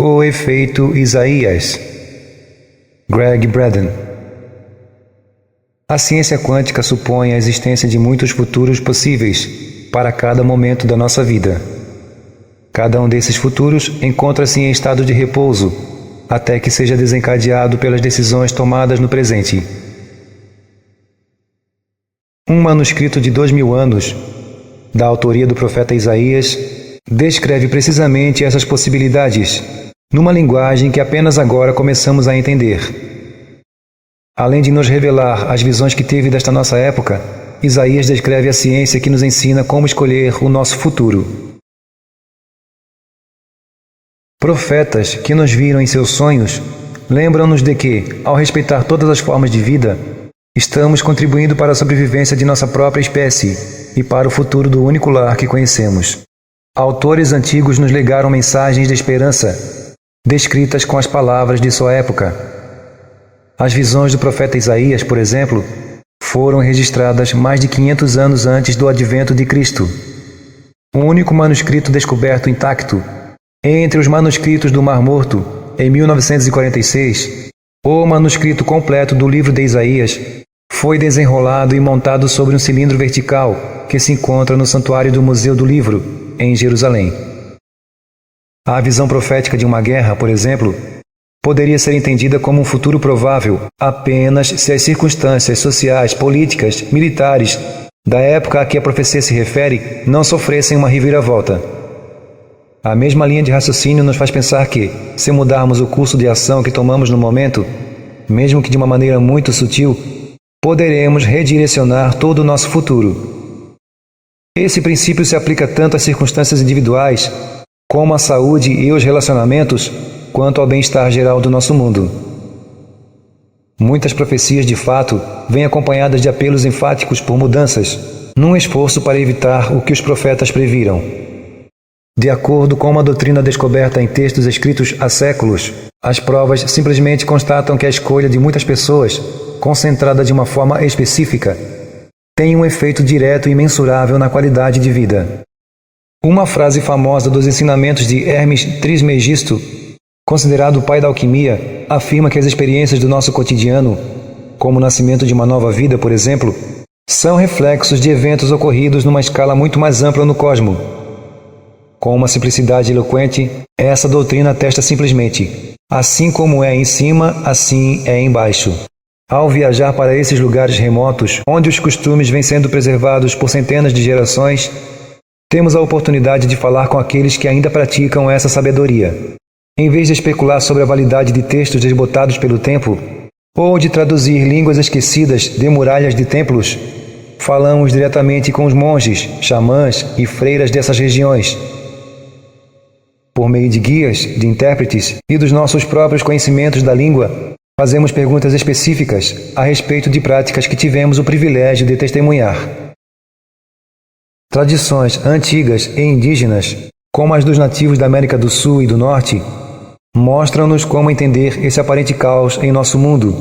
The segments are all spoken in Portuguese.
O efeito Isaías. Greg Braden. A ciência quântica supõe a existência de muitos futuros possíveis para cada momento da nossa vida. Cada um desses futuros encontra-se em estado de repouso, até que seja desencadeado pelas decisões tomadas no presente. Um manuscrito de 2000 anos, da autoria do profeta Isaías, descreve precisamente essas possibilidades, numa linguagem que apenas agora começamos a entender. Além de nos revelar as visões que teve desta nossa época, Isaías descreve a ciência que nos ensina como escolher o nosso futuro. Profetas que nos viram em seus sonhos lembram-nos de que, ao respeitar todas as formas de vida, estamos contribuindo para a sobrevivência de nossa própria espécie e para o futuro do único lar que conhecemos. Autores antigos nos legaram mensagens de esperança, descritas com as palavras de sua época. As visões do profeta Isaías, por exemplo, foram registradas mais de 500 anos antes do advento de Cristo. O único manuscrito descoberto intacto entre os manuscritos do Mar Morto, em 1946, o manuscrito completo do livro de Isaías foi desenrolado e montado sobre um cilindro vertical que se encontra no Santuário do Museu do Livro, em Jerusalém. A visão profética de uma guerra, por exemplo, poderia ser entendida como um futuro provável apenas se as circunstâncias sociais, políticas, militares da época a que a profecia se refere não sofressem uma reviravolta. A mesma linha de raciocínio nos faz pensar que, se mudarmos o curso de ação que tomamos no momento, mesmo que de uma maneira muito sutil, poderemos redirecionar todo o nosso futuro. Esse princípio se aplica tanto às circunstâncias individuais, como à saúde e os relacionamentos, quanto ao bem-estar geral do nosso mundo. Muitas profecias, de fato, vêm acompanhadas de apelos enfáticos por mudanças, num esforço para evitar o que os profetas previram. De acordo com uma doutrina descoberta em textos escritos há séculos, as provas simplesmente constatam que a escolha de muitas pessoas, concentrada de uma forma específica, tem um efeito direto e mensurável na qualidade de vida. Uma frase famosa dos ensinamentos de Hermes Trismegisto, considerado o pai da alquimia, afirma que as experiências do nosso cotidiano, como o nascimento de uma nova vida, por exemplo, são reflexos de eventos ocorridos numa escala muito mais ampla no cosmos. Com uma simplicidade eloquente, essa doutrina atesta simplesmente: assim como é em cima, assim é embaixo. Ao viajar para esses lugares remotos, onde os costumes vêm sendo preservados por centenas de gerações, temos a oportunidade de falar com aqueles que ainda praticam essa sabedoria. Em vez de especular sobre a validade de textos desbotados pelo tempo, ou de traduzir línguas esquecidas de muralhas de templos, falamos diretamente com os monges, xamãs e freiras dessas regiões. Por meio de guias, de intérpretes e dos nossos próprios conhecimentos da língua, fazemos perguntas específicas a respeito de práticas que tivemos o privilégio de testemunhar. Tradições antigas e indígenas, como as dos nativos da América do Sul e do Norte, mostram-nos como entender esse aparente caos em nosso mundo.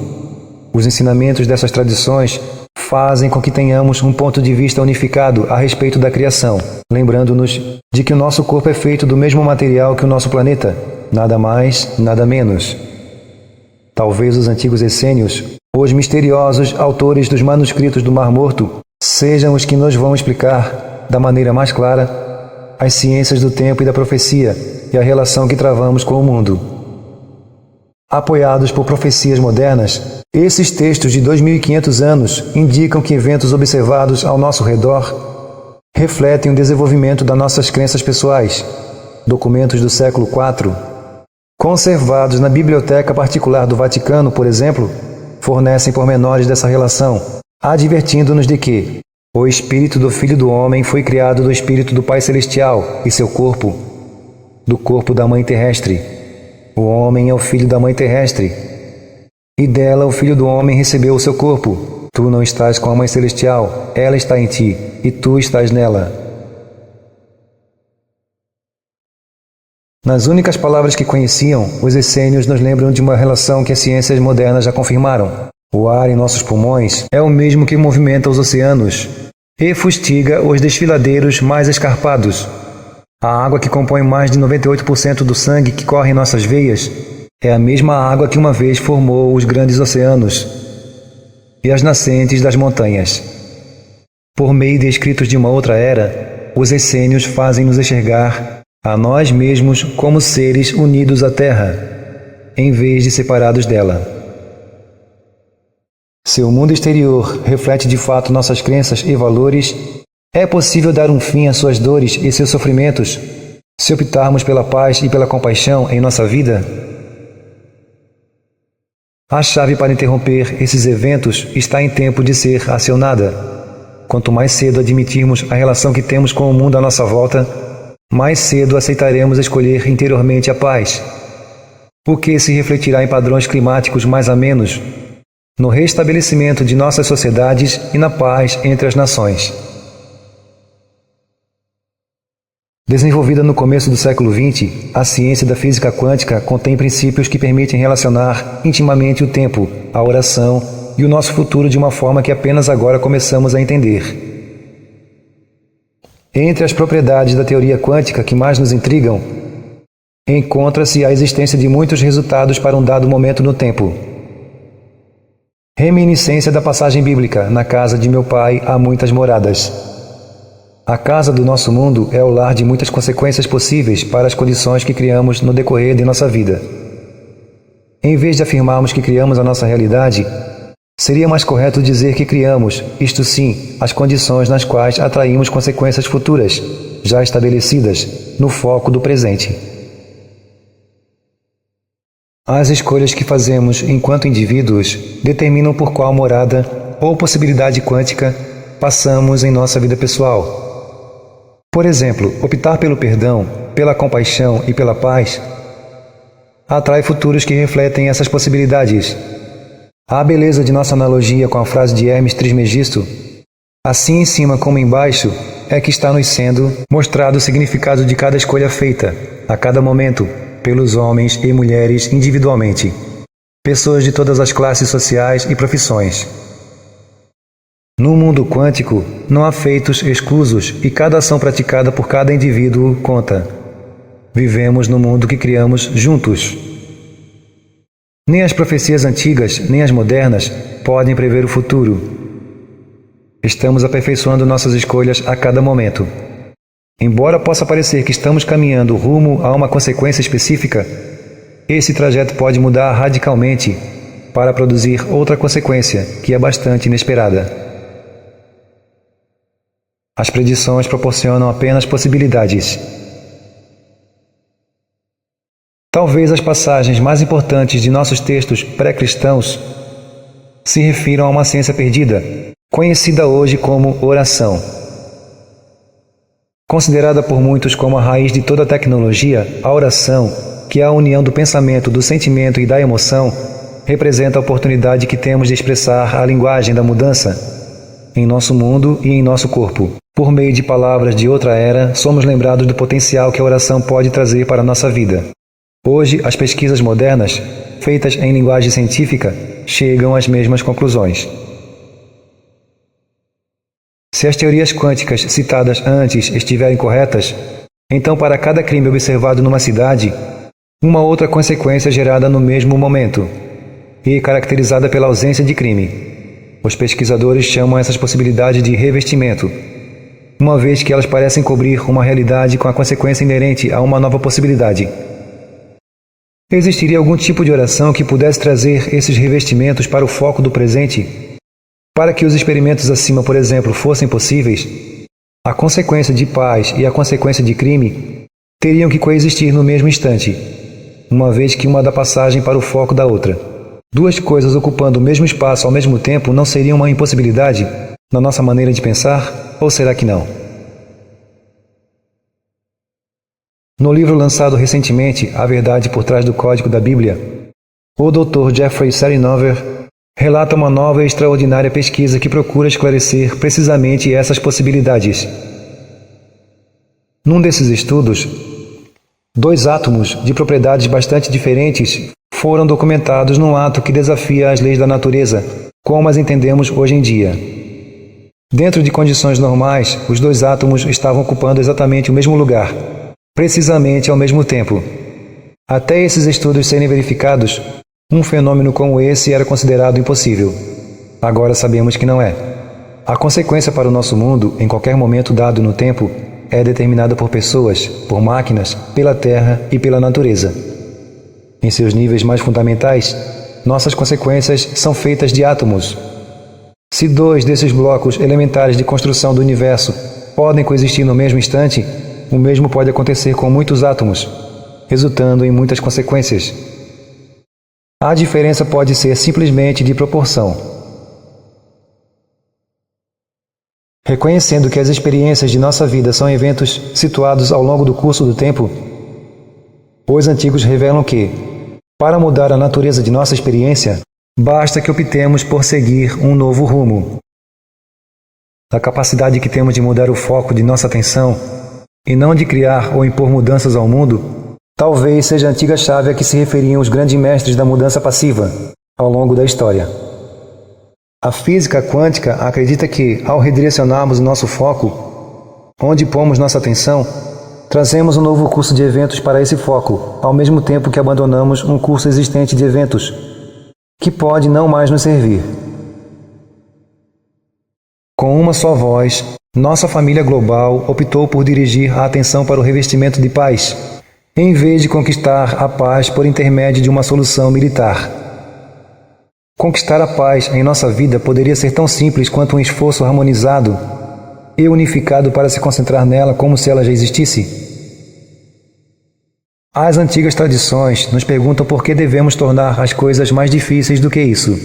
Os ensinamentos dessas tradições fazem com que tenhamos um ponto de vista unificado a respeito da criação, lembrando-nos de que o nosso corpo é feito do mesmo material que o nosso planeta, nada mais, nada menos. Talvez os antigos essênios, os misteriosos autores dos manuscritos do Mar Morto, sejam os que nos vão explicar, da maneira mais clara, as ciências do tempo e da profecia e a relação que travamos com o mundo. Apoiados por profecias modernas, esses textos de 2500 anos indicam que eventos observados ao nosso redor refletem o desenvolvimento das nossas crenças pessoais. Documentos do século IV, conservados na Biblioteca Particular do Vaticano, por exemplo, fornecem pormenores dessa relação, advertindo-nos de que o espírito do Filho do Homem foi criado do espírito do Pai Celestial e seu corpo, do corpo da Mãe Terrestre. O homem é o filho da Mãe Terrestre, e dela o Filho do Homem recebeu o seu corpo. Tu não estás com a Mãe Celestial, ela está em ti, e tu estás nela. Nas únicas palavras que conheciam, os essênios nos lembram de uma relação que as ciências modernas já confirmaram. O ar em nossos pulmões é o mesmo que movimenta os oceanos e fustiga os desfiladeiros mais escarpados. A água que compõe mais de 98% do sangue que corre em nossas veias é a mesma água que uma vez formou os grandes oceanos e as nascentes das montanhas. Por meio de escritos de uma outra era, os essênios fazem-nos enxergar a nós mesmos como seres unidos à Terra, em vez de separados dela. Se o mundo exterior reflete de fato nossas crenças e valores, é possível dar um fim às suas dores e seus sofrimentos, se optarmos pela paz e pela compaixão em nossa vida? A chave para interromper esses eventos está em tempo de ser acionada. Quanto mais cedo admitirmos a relação que temos com o mundo à nossa volta, mais cedo aceitaremos escolher interiormente a paz, o que se refletirá em padrões climáticos mais amenos, no restabelecimento de nossas sociedades e na paz entre as nações. Desenvolvida no começo do século XX, a ciência da física quântica contém princípios que permitem relacionar intimamente o tempo, a oração e o nosso futuro de uma forma que apenas agora começamos a entender. Entre as propriedades da teoria quântica que mais nos intrigam, encontra-se a existência de muitos resultados para um dado momento no tempo. Reminiscência da passagem bíblica: na casa de meu pai há muitas moradas. A casa do nosso mundo é o lar de muitas consequências possíveis para as condições que criamos no decorrer de nossa vida. Em vez de afirmarmos que criamos a nossa realidade, seria mais correto dizer que criamos, isto sim, as condições nas quais atraímos consequências futuras, já estabelecidas, no foco do presente. As escolhas que fazemos enquanto indivíduos determinam por qual morada ou possibilidade quântica passamos em nossa vida pessoal. Por exemplo, optar pelo perdão, pela compaixão e pela paz atrai futuros que refletem essas possibilidades. A beleza de nossa analogia com a frase de Hermes Trismegisto, assim em cima como embaixo, é que está nos sendo mostrado o significado de cada escolha feita, a cada momento, pelos homens e mulheres individualmente, pessoas de todas as classes sociais e profissões. No mundo quântico, não há feitos exclusos e cada ação praticada por cada indivíduo conta. Vivemos no mundo que criamos juntos. Nem as profecias antigas, nem as modernas podem prever o futuro. Estamos aperfeiçoando nossas escolhas a cada momento. Embora possa parecer que estamos caminhando rumo a uma consequência específica, esse trajeto pode mudar radicalmente para produzir outra consequência que é bastante inesperada. As predições proporcionam apenas possibilidades. Talvez as passagens mais importantes de nossos textos pré-cristãos se refiram a uma ciência perdida, conhecida hoje como oração. Considerada por muitos como a raiz de toda a tecnologia, a oração, que é a união do pensamento, do sentimento e da emoção, representa a oportunidade que temos de expressar a linguagem da mudança em nosso mundo e em nosso corpo. Por meio de palavras de outra era, somos lembrados do potencial que a oração pode trazer para a nossa vida. Hoje, as pesquisas modernas, feitas em linguagem científica, chegam às mesmas conclusões. Se as teorias quânticas citadas antes estiverem corretas, então para cada crime observado numa cidade, uma outra consequência é gerada no mesmo momento, e caracterizada pela ausência de crime. Os pesquisadores chamam essas possibilidades de revestimento, uma vez que elas parecem cobrir uma realidade com a consequência inerente a uma nova possibilidade. Existiria algum tipo de oração que pudesse trazer esses revestimentos para o foco do presente? Para que os experimentos acima, por exemplo, fossem possíveis, a consequência de paz e a consequência de crime teriam que coexistir no mesmo instante, uma vez que uma dá passagem para o foco da outra. Duas coisas ocupando o mesmo espaço ao mesmo tempo não seriam uma impossibilidade na nossa maneira de pensar? Ou será que não? No livro lançado recentemente, A Verdade por Trás do Código da Bíblia, o Dr. Jeffrey Serinover relata uma nova e extraordinária pesquisa que procura esclarecer precisamente essas possibilidades. Num desses estudos, 2 átomos de propriedades bastante diferentes foram documentados num ato que desafia as leis da natureza, como as entendemos hoje em dia. Dentro de condições normais, os 2 átomos estavam ocupando exatamente o mesmo lugar, precisamente ao mesmo tempo. Até esses estudos serem verificados, um fenômeno como esse era considerado impossível. Agora sabemos que não é. A consequência para o nosso mundo, em qualquer momento dado no tempo, é determinada por pessoas, por máquinas, pela Terra e pela natureza. Em seus níveis mais fundamentais, nossas consequências são feitas de átomos. Se dois desses blocos elementares de construção do universo podem coexistir no mesmo instante, o mesmo pode acontecer com muitos átomos, resultando em muitas consequências. A diferença pode ser simplesmente de proporção. Reconhecendo que as experiências de nossa vida são eventos situados ao longo do curso do tempo, os antigos revelam que, para mudar a natureza de nossa experiência, basta que optemos por seguir um novo rumo. A capacidade que temos de mudar o foco de nossa atenção e não de criar ou impor mudanças ao mundo, talvez seja a antiga chave a que se referiam os grandes mestres da mudança passiva ao longo da história. A física quântica acredita que, ao redirecionarmos o nosso foco, onde pomos nossa atenção, trazemos um novo curso de eventos para esse foco, ao mesmo tempo que abandonamos um curso existente de eventos, que pode não mais nos servir. Com uma só voz, nossa família global optou por dirigir a atenção para o revestimento de paz, em vez de conquistar a paz por intermédio de uma solução militar. Conquistar a paz em nossa vida poderia ser tão simples quanto um esforço harmonizado e unificado para se concentrar nela como se ela já existisse. As antigas tradições nos perguntam por que devemos tornar as coisas mais difíceis do que isso.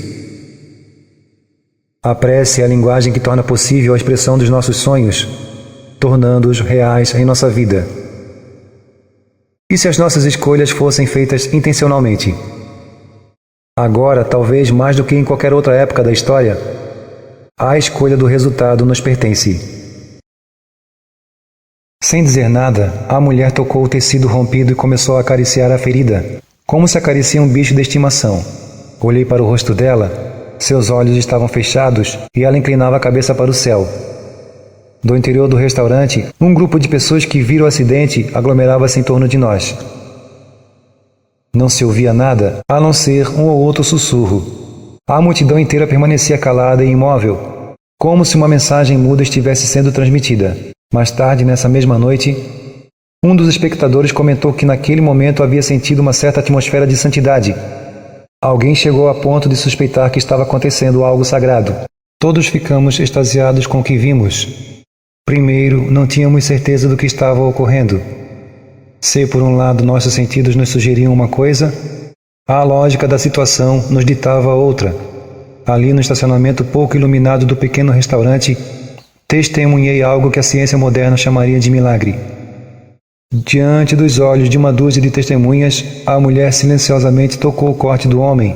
A prece é a linguagem que torna possível a expressão dos nossos sonhos, tornando-os reais em nossa vida. E se as nossas escolhas fossem feitas intencionalmente? Agora, talvez mais do que em qualquer outra época da história, a escolha do resultado nos pertence. Sem dizer nada, a mulher tocou o tecido rompido e começou a acariciar a ferida, como se acaricia um bicho de estimação. Olhei para o rosto dela, seus olhos estavam fechados e ela inclinava a cabeça para o céu. Do interior do restaurante, um grupo de pessoas que viram o acidente aglomerava-se em torno de nós. Não se ouvia nada, a não ser um ou outro sussurro. A multidão inteira permanecia calada e imóvel, como se uma mensagem muda estivesse sendo transmitida. Mais tarde, nessa mesma noite, um dos espectadores comentou que naquele momento havia sentido uma certa atmosfera de santidade. Alguém chegou a ponto de suspeitar que estava acontecendo algo sagrado. Todos ficamos extasiados com o que vimos. Primeiro, não tínhamos certeza do que estava ocorrendo. Se, por um lado, nossos sentidos nos sugeriam uma coisa, a lógica da situação nos ditava outra. Ali no estacionamento pouco iluminado do pequeno restaurante, testemunhei algo que a ciência moderna chamaria de milagre. Diante dos olhos de uma dúzia de testemunhas, a mulher silenciosamente tocou o corte do homem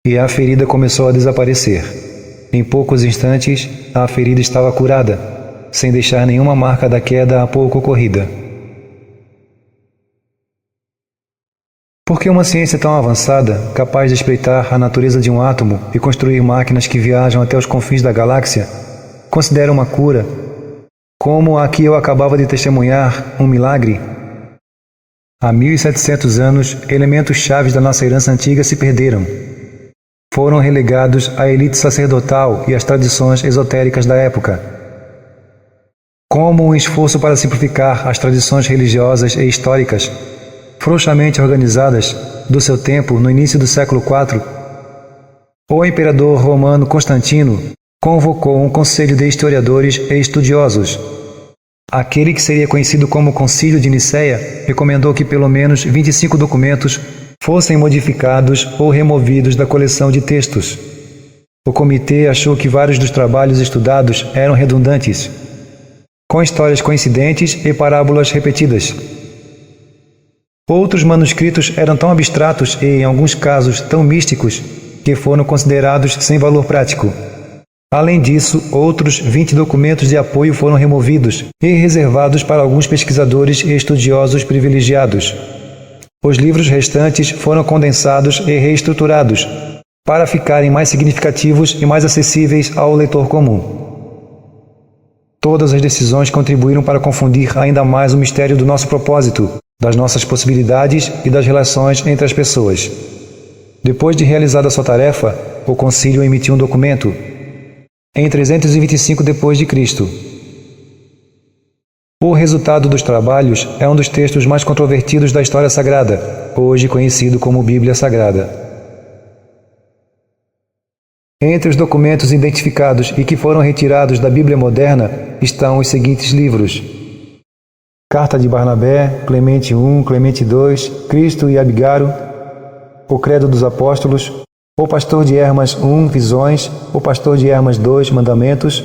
e a ferida começou a desaparecer. Em poucos instantes, a ferida estava curada, sem deixar nenhuma marca da queda há pouco ocorrida. Por que uma ciência tão avançada, capaz de espreitar a natureza de um átomo e construir máquinas que viajam até os confins da galáxia, considera uma cura, como a que eu acabava de testemunhar, um milagre? Há 1700 anos, elementos chaves da nossa herança antiga se perderam. Foram relegados à elite sacerdotal e às tradições esotéricas da época. Como um esforço para simplificar as tradições religiosas e históricas, frouxamente organizadas, do seu tempo no início do século IV, o imperador romano Constantino convocou um conselho de historiadores e estudiosos. Aquele que seria conhecido como Concílio de Nicéia recomendou que pelo menos 25 documentos fossem modificados ou removidos da coleção de textos. O comitê achou que vários dos trabalhos estudados eram redundantes, com histórias coincidentes e parábolas repetidas. Outros manuscritos eram tão abstratos e, em alguns casos, tão místicos que foram considerados sem valor prático. Além disso, outros 20 documentos de apoio foram removidos e reservados para alguns pesquisadores e estudiosos privilegiados. Os livros restantes foram condensados e reestruturados para ficarem mais significativos e mais acessíveis ao leitor comum. Todas as decisões contribuíram para confundir ainda mais o mistério do nosso propósito, das nossas possibilidades e das relações entre as pessoas. Depois de realizada sua tarefa, o concílio emitiu um documento em 325 d.C. O resultado dos trabalhos é um dos textos mais controvertidos da história sagrada, hoje conhecido como Bíblia Sagrada. Entre os documentos identificados e que foram retirados da Bíblia moderna estão os seguintes livros: Carta de Barnabé, Clemente I, Clemente II, Cristo e Abigaro, O Credo dos Apóstolos, O Pastor de Hermas I, Visões, O Pastor de Hermas II, Mandamentos,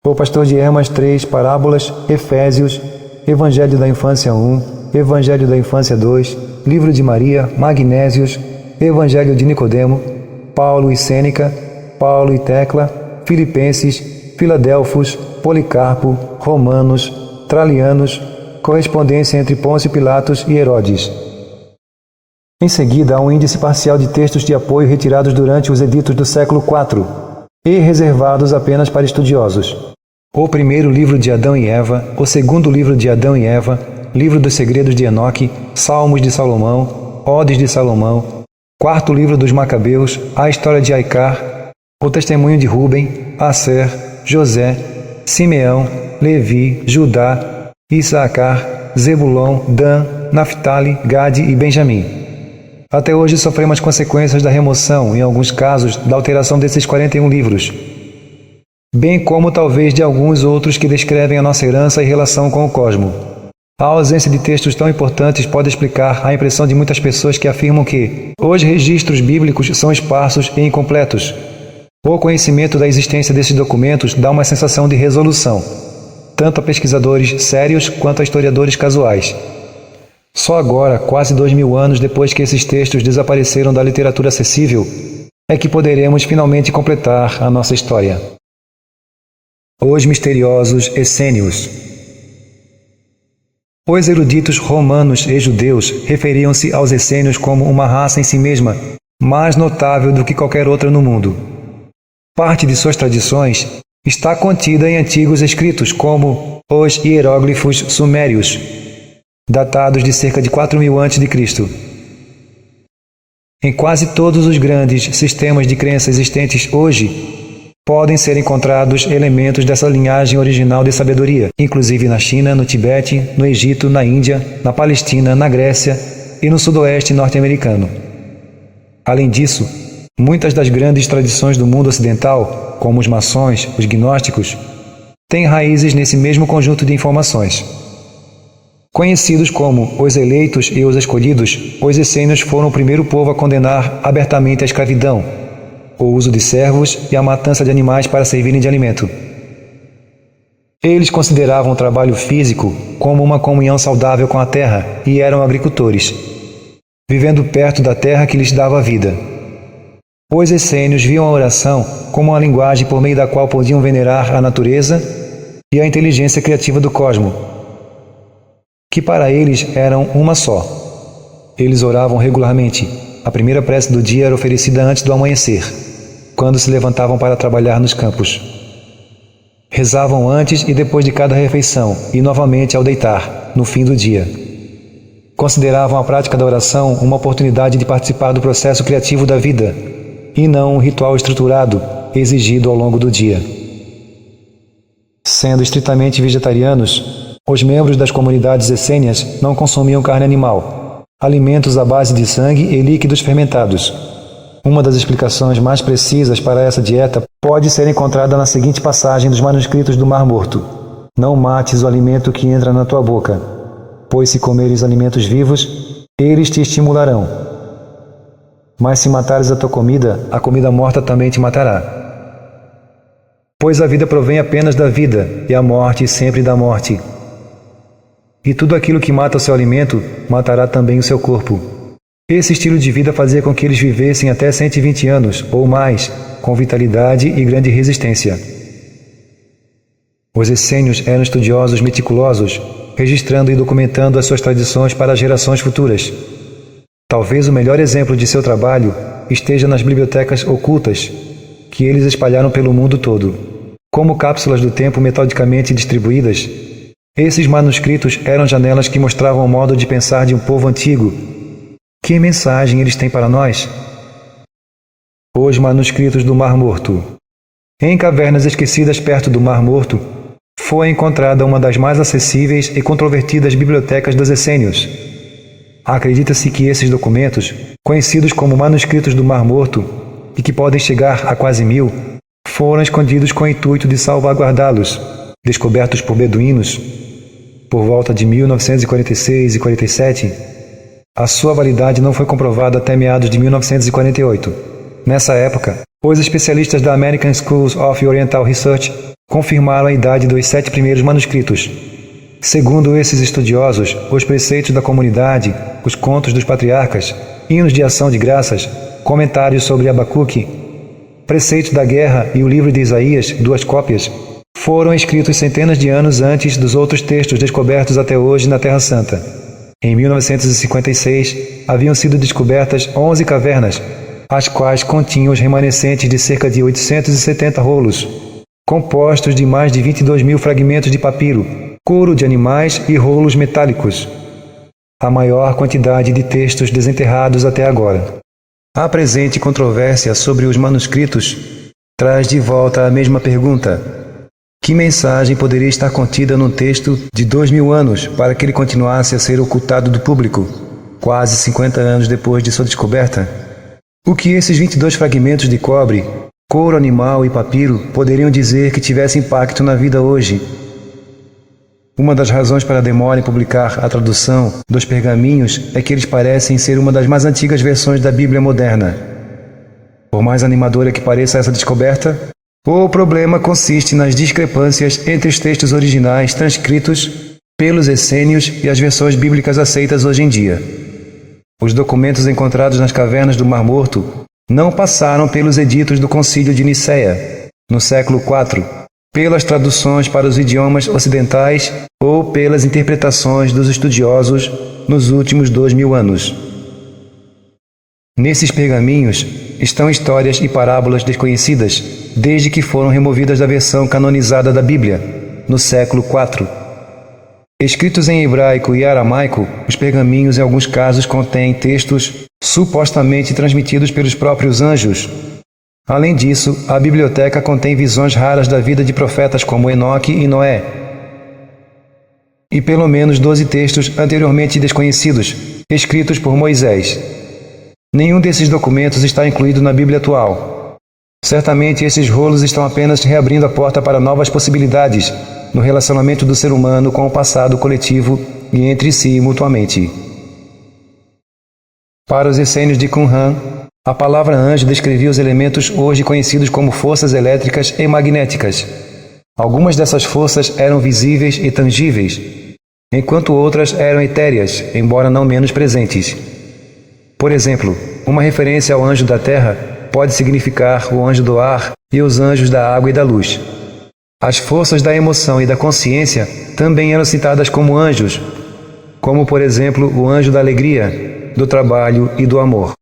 O Pastor de Hermas III, Parábolas, Efésios, Evangelho da Infância I, Evangelho da Infância II, Livro de Maria, Magnésios, Evangelho de Nicodemo, Paulo e Sêneca, Paulo e Tecla, Filipenses, Filadelfos, Policarpo, Romanos, Tralianos, correspondência entre Pôncio Pilatos e Herodes. Em seguida, há um índice parcial de textos de apoio retirados durante os editos do século IV e reservados apenas para estudiosos. O primeiro livro de Adão e Eva, o segundo livro de Adão e Eva, livro dos segredos de Enoque, Salmos de Salomão, Odes de Salomão, quarto livro dos Macabeus, a história de Aicar, o testemunho de Rubem, Asser, José, Simeão, Levi, Judá, Issacar, Zebulon, Dan, Naftali, Gade e Benjamim. Até hoje sofremos consequências da remoção, em alguns casos, da alteração desses 41 livros, bem como talvez de alguns outros que descrevem a nossa herança e relação com o cosmo. A ausência de textos tão importantes pode explicar a impressão de muitas pessoas que afirmam que os registros bíblicos são esparsos e incompletos. O conhecimento da existência desses documentos dá uma sensação de resolução, tanto a pesquisadores sérios quanto a historiadores casuais. Só agora, quase 2000 anos depois que esses textos desapareceram da literatura acessível, é que poderemos finalmente completar a nossa história. Os misteriosos essênios. Os eruditos romanos e judeus referiam-se aos essênios como uma raça em si mesma, mais notável do que qualquer outra no mundo. Parte de suas tradições está contida em antigos escritos, como os hieróglifos sumérios, datados de cerca de 4000 a.C. Em quase todos os grandes sistemas de crença existentes hoje, podem ser encontrados elementos dessa linhagem original de sabedoria, inclusive na China, no Tibete, no Egito, na Índia, na Palestina, na Grécia e no sudoeste norte-americano. Além disso, muitas das grandes tradições do mundo ocidental, como os maçons, os gnósticos, têm raízes nesse mesmo conjunto de informações. Conhecidos como os eleitos e os escolhidos, os essênios foram o primeiro povo a condenar abertamente a escravidão, o uso de servos e a matança de animais para servirem de alimento. Eles consideravam o trabalho físico como uma comunhão saudável com a terra e eram agricultores, vivendo perto da terra que lhes dava vida. Os essênios viam a oração como uma linguagem por meio da qual podiam venerar a natureza e a inteligência criativa do cosmo, que para eles eram uma só. Eles oravam regularmente. A primeira prece do dia era oferecida antes do amanhecer, quando se levantavam para trabalhar nos campos. Rezavam antes e depois de cada refeição e novamente ao deitar, no fim do dia. Consideravam a prática da oração uma oportunidade de participar do processo criativo da vida, e não um ritual estruturado, exigido ao longo do dia. Sendo estritamente vegetarianos, os membros das comunidades essênias não consumiam carne animal, alimentos à base de sangue e líquidos fermentados. Uma das explicações mais precisas para essa dieta pode ser encontrada na seguinte passagem dos manuscritos do Mar Morto: Não mates o alimento que entra na tua boca, pois se comeres alimentos vivos, eles te estimularão. Mas se matares a tua comida, a comida morta também te matará. Pois a vida provém apenas da vida, e a morte sempre da morte. E tudo aquilo que mata o seu alimento, matará também o seu corpo. Esse estilo de vida fazia com que eles vivessem até 120 anos, ou mais, com vitalidade e grande resistência. Os essênios eram estudiosos meticulosos, registrando e documentando as suas tradições para as gerações futuras. Talvez o melhor exemplo de seu trabalho esteja nas bibliotecas ocultas que eles espalharam pelo mundo todo. como cápsulas do tempo metodicamente distribuídas. Esses manuscritos eram janelas que mostravam o modo de pensar de um povo antigo. Que mensagem eles têm para nós? Os manuscritos do Mar Morto. Em cavernas esquecidas perto do Mar Morto, foi encontrada uma das mais acessíveis e controvertidas bibliotecas dos essênios. Acredita-se que esses documentos, conhecidos como manuscritos do Mar Morto, e que podem chegar a quase 1000, foram escondidos com o intuito de salvaguardá-los, descobertos por beduínos, por volta de 1946 e 47. A sua validade não foi comprovada até meados de 1948. Nessa época, os especialistas da American Schools of Oriental Research confirmaram a idade dos 7 primeiros manuscritos. Segundo esses estudiosos, os preceitos da comunidade, os contos dos patriarcas, hinos de ação de graças, comentários sobre Abacuque, preceitos da guerra e o livro de Isaías, 2 cópias, foram escritos centenas de anos antes dos outros textos descobertos até hoje na Terra Santa. Em 1956, haviam sido descobertas 11 cavernas, as quais continham os remanescentes de cerca de 870 rolos, compostos de mais de 22.000 fragmentos de papiro, couro de animais e rolos metálicos, a maior quantidade de textos desenterrados até agora. A presente controvérsia sobre os manuscritos traz de volta a mesma pergunta: que mensagem poderia estar contida num texto de 2000 anos para que ele continuasse a ser ocultado do público, quase 50 anos depois de sua descoberta? O que esses 22 fragmentos de cobre, couro animal e papiro poderiam dizer que tivesse impacto na vida hoje? Uma das razões para a demora em publicar a tradução dos pergaminhos é que eles parecem ser uma das mais antigas versões da Bíblia moderna. Por mais animadora que pareça essa descoberta, o problema consiste nas discrepâncias entre os textos originais transcritos pelos essênios e as versões bíblicas aceitas hoje em dia. Os documentos encontrados nas cavernas do Mar Morto não passaram pelos editos do Concílio de Nicéia, no século IV, pelas traduções para os idiomas ocidentais ou pelas interpretações dos estudiosos nos últimos 2000 anos. Nesses pergaminhos estão histórias e parábolas desconhecidas desde que foram removidas da versão canonizada da Bíblia, no século IV. Escritos em hebraico e aramaico, os pergaminhos em alguns casos contêm textos supostamente transmitidos pelos próprios anjos. Além disso, a biblioteca contém visões raras da vida de profetas como Enoque e Noé, e pelo menos 12 textos anteriormente desconhecidos, escritos por Moisés. Nenhum desses documentos está incluído na Bíblia atual. Certamente esses rolos estão apenas reabrindo a porta para novas possibilidades no relacionamento do ser humano com o passado coletivo e entre si mutuamente. Para os essênios de Qumran, a palavra anjo descrevia os elementos hoje conhecidos como forças elétricas e magnéticas. Algumas dessas forças eram visíveis e tangíveis, enquanto outras eram etéreas, embora não menos presentes. Por exemplo, uma referência ao anjo da terra pode significar o anjo do ar e os anjos da água e da luz. As forças da emoção e da consciência também eram citadas como anjos, como, por exemplo, o anjo da alegria, do trabalho e do amor.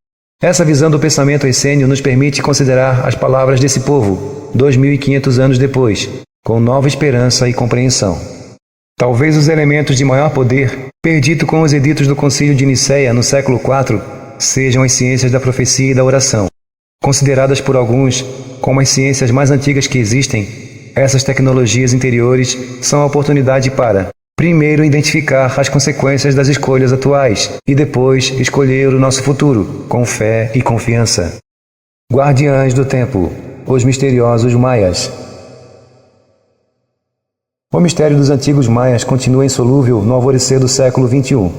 Essa visão do pensamento essênio nos permite considerar as palavras desse povo, 2500 anos depois, com nova esperança e compreensão. Talvez os elementos de maior poder, perdido com os editos do Concílio de Nicéia no século IV, sejam as ciências da profecia e da oração. Consideradas por alguns como as ciências mais antigas que existem, essas tecnologias interiores são a oportunidade para, primeiro, identificar as consequências das escolhas atuais e depois escolher o nosso futuro, com fé e confiança. Guardiães do Tempo, os misteriosos maias. O mistério dos antigos maias continua insolúvel no alvorecer do século XXI.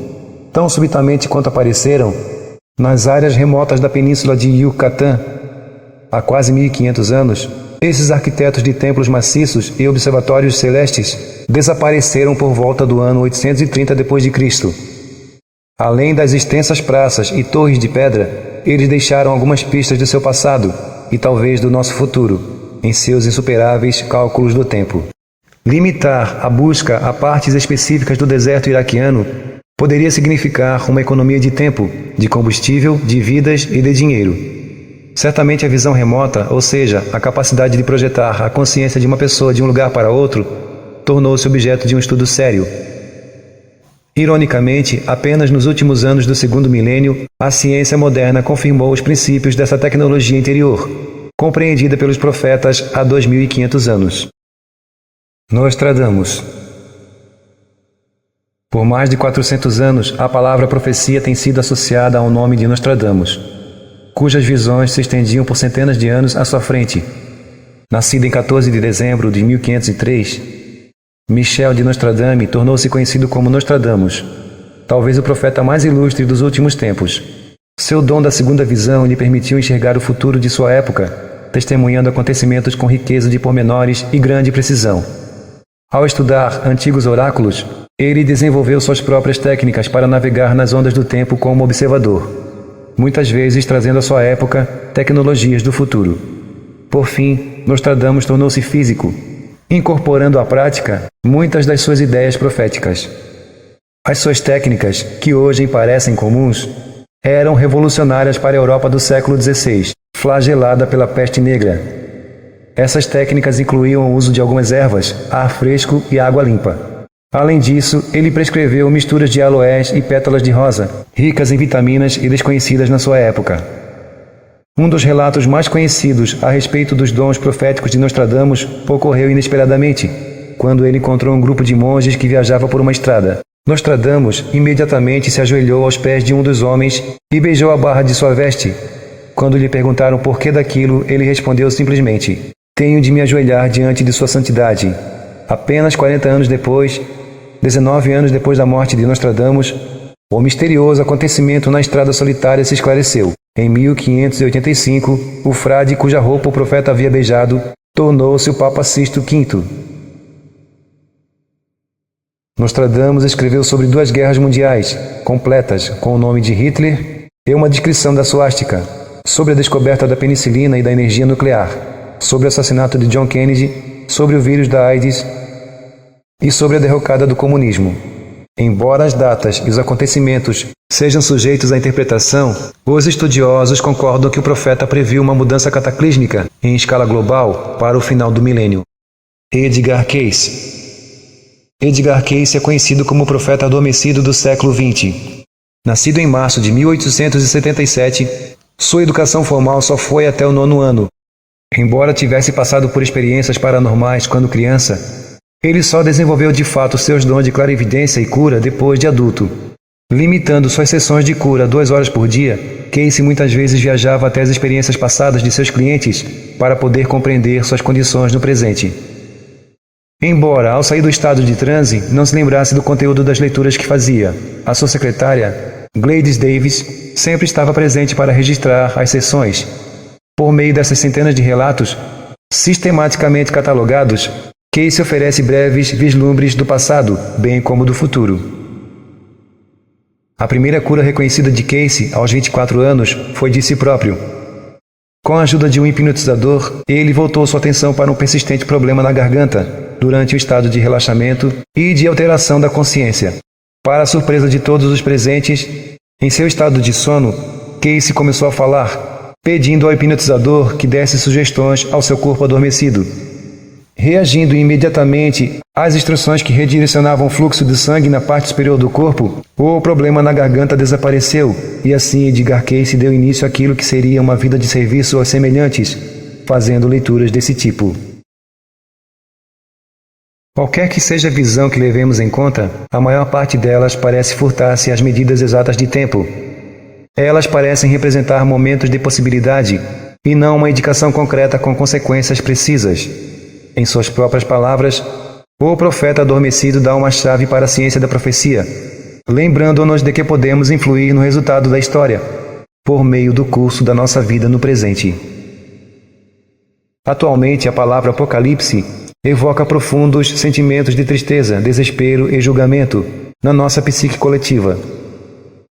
Tão subitamente quanto apareceram, nas áreas remotas da península de Yucatán, há quase 1500 anos, esses arquitetos de templos maciços e observatórios celestes desapareceram por volta do ano 830 d.C. Além das extensas praças e torres de pedra, eles deixaram algumas pistas de seu passado e talvez do nosso futuro, em seus insuperáveis cálculos do tempo. Limitar a busca a partes específicas do deserto iraquiano poderia significar uma economia de tempo, de combustível, de vidas e de dinheiro. Certamente a visão remota, ou seja, a capacidade de projetar a consciência de uma pessoa de um lugar para outro, tornou-se objeto de um estudo sério. Ironicamente, apenas nos últimos anos do segundo milênio, a ciência moderna confirmou os princípios dessa tecnologia interior, compreendida pelos profetas há 2500 anos. Nostradamus. Por mais de 400 anos, a palavra profecia tem sido associada ao nome de Nostradamus, cujas visões se estendiam por centenas de anos à sua frente. Nascido em 14 de dezembro de 1503, Michel de Nostradame tornou-se conhecido como Nostradamus, talvez o profeta mais ilustre dos últimos tempos. Seu dom da segunda visão lhe permitiu enxergar o futuro de sua época, testemunhando acontecimentos com riqueza de pormenores e grande precisão. Ao estudar antigos oráculos, ele desenvolveu suas próprias técnicas para navegar nas ondas do tempo como observador, muitas vezes trazendo à sua época tecnologias do futuro. Por fim, Nostradamus tornou-se físico, incorporando à prática muitas das suas ideias proféticas. As suas técnicas, que hoje parecem comuns, eram revolucionárias para a Europa do século XVI, flagelada pela peste negra. Essas técnicas incluíam o uso de algumas ervas, ar fresco e água limpa. Além disso, ele prescreveu misturas de aloés e pétalas de rosa, ricas em vitaminas e desconhecidas na sua época. Um dos relatos mais conhecidos a respeito dos dons proféticos de Nostradamus ocorreu inesperadamente, quando ele encontrou um grupo de monges que viajava por uma estrada. Nostradamus imediatamente se ajoelhou aos pés de um dos homens e beijou a barra de sua veste. Quando lhe perguntaram por que daquilo, ele respondeu simplesmente: "Tenho de me ajoelhar diante de sua santidade." Apenas 40 anos depois, 19 anos depois da morte de Nostradamus, o misterioso acontecimento na estrada solitária se esclareceu. Em 1585, o frade cuja roupa o profeta havia beijado tornou-se o Papa Sisto V. Nostradamus escreveu sobre 2 guerras mundiais, completas, com o nome de Hitler e uma descrição da suástica, sobre a descoberta da penicilina e da energia nuclear, sobre o assassinato de John Kennedy, sobre o vírus da AIDS e sobre a derrocada do comunismo. Embora as datas e os acontecimentos sejam sujeitos à interpretação, os estudiosos concordam que o profeta previu uma mudança cataclísmica em escala global para o final do milênio. Edgar Cayce. Edgar Cayce é conhecido como o profeta adormecido do século XX. Nascido em março de 1877, sua educação formal só foi até o 9º ano. Embora tivesse passado por experiências paranormais quando criança, ele só desenvolveu de fato seus dons de clarividência e cura depois de adulto. Limitando suas sessões de cura a 2 horas por dia, Cayce muitas vezes viajava até as experiências passadas de seus clientes para poder compreender suas condições no presente. Embora, ao sair do estado de transe, não se lembrasse do conteúdo das leituras que fazia, a sua secretária, Gladys Davis, sempre estava presente para registrar as sessões. Por meio dessas centenas de relatos, sistematicamente catalogados, Cayce oferece breves vislumbres do passado, bem como do futuro. A primeira cura reconhecida de Cayce, aos 24 anos, foi de si próprio. Com a ajuda de um hipnotizador, ele voltou sua atenção para um persistente problema na garganta, durante o estado de relaxamento e de alteração da consciência. Para a surpresa de todos os presentes, em seu estado de sono, Cayce começou a falar, pedindo ao hipnotizador que desse sugestões ao seu corpo adormecido. Reagindo imediatamente às instruções que redirecionavam o fluxo de sangue na parte superior do corpo, o problema na garganta desapareceu, e assim Edgar Cayce deu início àquilo que seria uma vida de serviço aos semelhantes, fazendo leituras desse tipo. Qualquer que seja a visão que levemos em conta, a maior parte delas parece furtar-se às medidas exatas de tempo. Elas parecem representar momentos de possibilidade, e não uma indicação concreta com consequências precisas. Em suas próprias palavras, o profeta adormecido dá uma chave para a ciência da profecia, lembrando-nos de que podemos influir no resultado da história, por meio do curso da nossa vida no presente. Atualmente, a palavra Apocalipse evoca profundos sentimentos de tristeza, desespero e julgamento na nossa psique coletiva.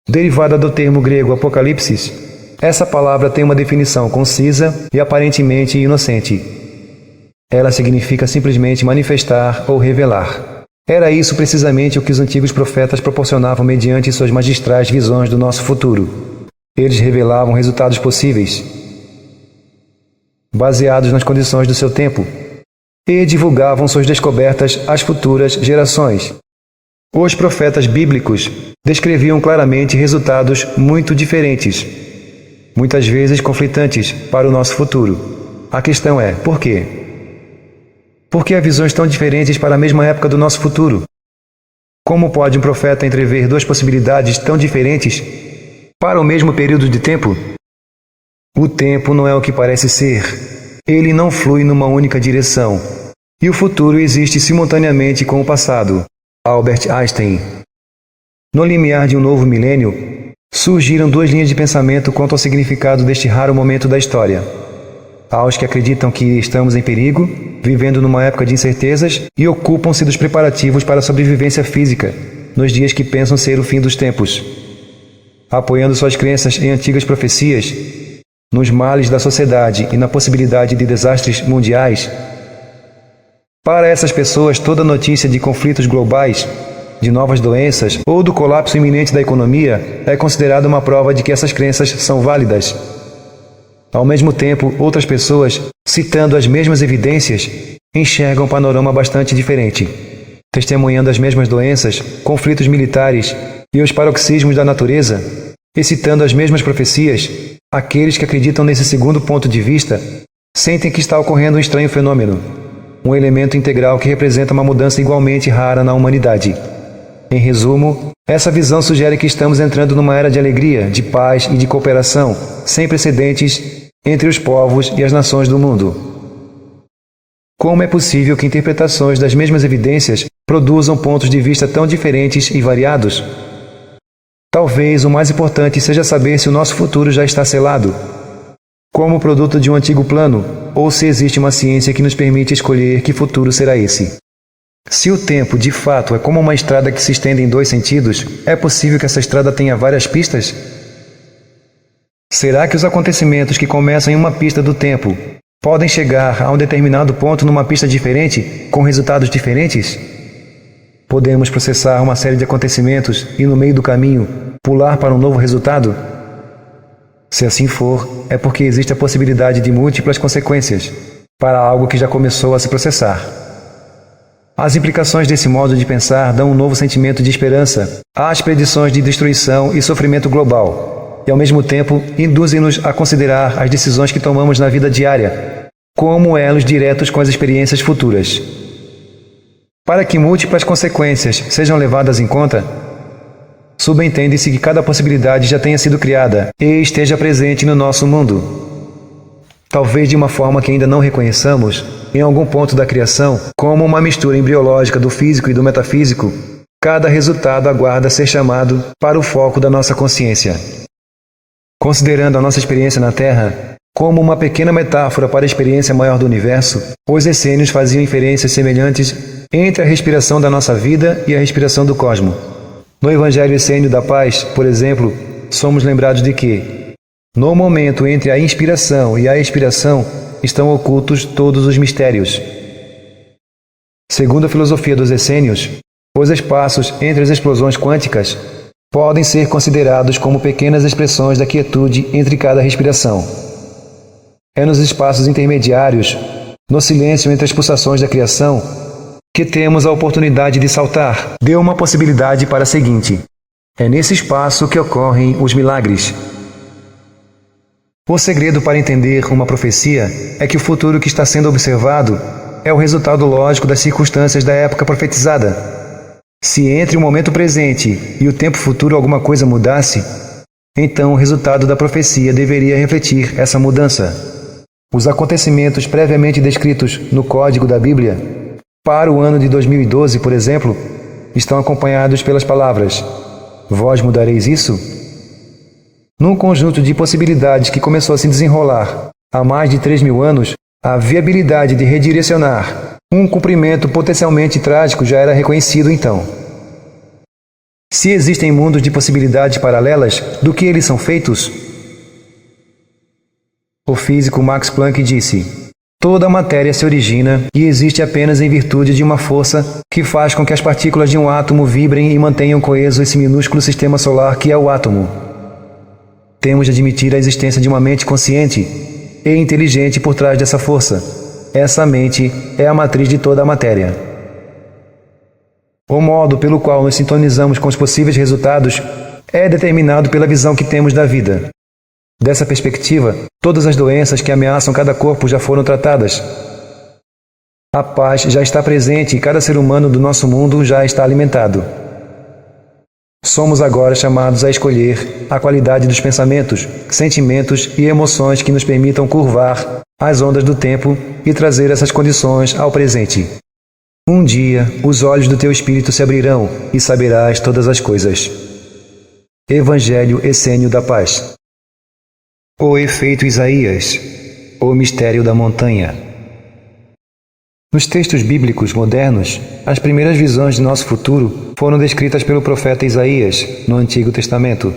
Derivada do termo grego apocalipsis, essa palavra tem uma definição concisa e aparentemente inocente. Ela significa simplesmente manifestar ou revelar. Era isso precisamente o que os antigos profetas proporcionavam mediante suas magistrais visões do nosso futuro. Eles revelavam resultados possíveis. baseados nas condições do seu tempo, e divulgavam suas descobertas às futuras gerações. Os profetas bíblicos descreviam claramente resultados muito diferentes, muitas vezes conflitantes para o nosso futuro. A questão é, por quê? Por que há visões tão diferentes para a mesma época do nosso futuro? Como pode um profeta entrever duas possibilidades tão diferentes para o mesmo período de tempo? O tempo não é o que parece ser. Ele não flui numa única direção. E o futuro existe simultaneamente com o passado. Albert Einstein. No limiar de um novo milênio, surgiram duas linhas de pensamento quanto ao significado deste raro momento da história. Há os que acreditam que estamos em perigo, vivendo numa época de incertezas e ocupam-se dos preparativos para a sobrevivência física, nos dias que pensam ser o fim dos tempos. Apoiando suas crenças em antigas profecias, nos males da sociedade e na possibilidade de desastres mundiais, para essas pessoas toda notícia de conflitos globais, de novas doenças ou do colapso iminente da economia é considerada uma prova de que essas crenças são válidas. Ao mesmo tempo, outras pessoas, citando as mesmas evidências, enxergam um panorama bastante diferente, testemunhando as mesmas doenças, conflitos militares e os paroxismos da natureza, e citando as mesmas profecias. Aqueles que acreditam nesse segundo ponto de vista sentem que está ocorrendo um estranho fenômeno, um elemento integral que representa uma mudança igualmente rara na humanidade. Em resumo, essa visão sugere que estamos entrando numa era de alegria, de paz e de cooperação, sem precedentes entre os povos e as nações do mundo. Como é possível que interpretações das mesmas evidências produzam pontos de vista tão diferentes e variados? Talvez o mais importante seja saber se o nosso futuro já está selado, como produto de um antigo plano, ou se existe uma ciência que nos permite escolher que futuro será esse. Se o tempo, de fato, é como uma estrada que se estende em dois sentidos, é possível que essa estrada tenha várias pistas? Será que os acontecimentos que começam em uma pista do tempo podem chegar a um determinado ponto numa pista diferente, com resultados diferentes? Podemos processar uma série de acontecimentos e, no meio do caminho, pular para um novo resultado? Se assim for, é porque existe a possibilidade de múltiplas consequências para algo que já começou a se processar. As implicações desse modo de pensar dão um novo sentimento de esperança às predições de destruição e sofrimento global, e ao mesmo tempo induzem-nos a considerar as decisões que tomamos na vida diária como elos diretos com as experiências futuras. Para que múltiplas consequências sejam levadas em conta, subentende-se que cada possibilidade já tenha sido criada e esteja presente no nosso mundo. Talvez de uma forma que ainda não reconheçamos, em algum ponto da criação, como uma mistura embriológica do físico e do metafísico, cada resultado aguarda ser chamado para o foco da nossa consciência. Considerando a nossa experiência na Terra como uma pequena metáfora para a experiência maior do universo, os essênios faziam inferências semelhantes entre a respiração da nossa vida e a respiração do cosmos. No Evangelho Essênio da Paz, por exemplo, somos lembrados de que, no momento entre a inspiração e a expiração, estão ocultos todos os mistérios. Segundo a filosofia dos essênios, os espaços entre as explosões quânticas podem ser considerados como pequenas expressões da quietude entre cada respiração. É nos espaços intermediários, no silêncio entre as pulsações da criação, que temos a oportunidade de saltar. Deu uma possibilidade para a seguinte: é nesse espaço que ocorrem os milagres. O segredo para entender uma profecia é que o futuro que está sendo observado é o resultado lógico das circunstâncias da época profetizada. Se entre o momento presente e o tempo futuro alguma coisa mudasse, então o resultado da profecia deveria refletir essa mudança. Os acontecimentos previamente descritos no Código da Bíblia, para o ano de 2012, por exemplo, estão acompanhados pelas palavras: vós mudareis isso? Num conjunto de possibilidades que começou a se desenrolar há mais de 3.000 anos, a viabilidade de redirecionar um cumprimento potencialmente trágico já era reconhecido então. Se existem mundos de possibilidades paralelas, do que eles são feitos? O físico Max Planck disse: toda a matéria se origina e existe apenas em virtude de uma força que faz com que as partículas de um átomo vibrem e mantenham coeso esse minúsculo sistema solar que é o átomo. Temos de admitir a existência de uma mente consciente, e inteligente por trás dessa força. Essa mente é a matriz de toda a matéria. O modo pelo qual nos sintonizamos com os possíveis resultados é determinado pela visão que temos da vida. Dessa perspectiva, todas as doenças que ameaçam cada corpo já foram tratadas. A paz já está presente e cada ser humano do nosso mundo já está alimentado. Somos agora chamados a escolher a qualidade dos pensamentos, sentimentos e emoções que nos permitam curvar as ondas do tempo e trazer essas condições ao presente. Um dia, os olhos do teu espírito se abrirão e saberás todas as coisas. Evangelho Essênio da Paz. O efeito Isaías. O mistério da montanha. Nos textos bíblicos modernos, as primeiras visões de nosso futuro foram descritas pelo profeta Isaías, no Antigo Testamento.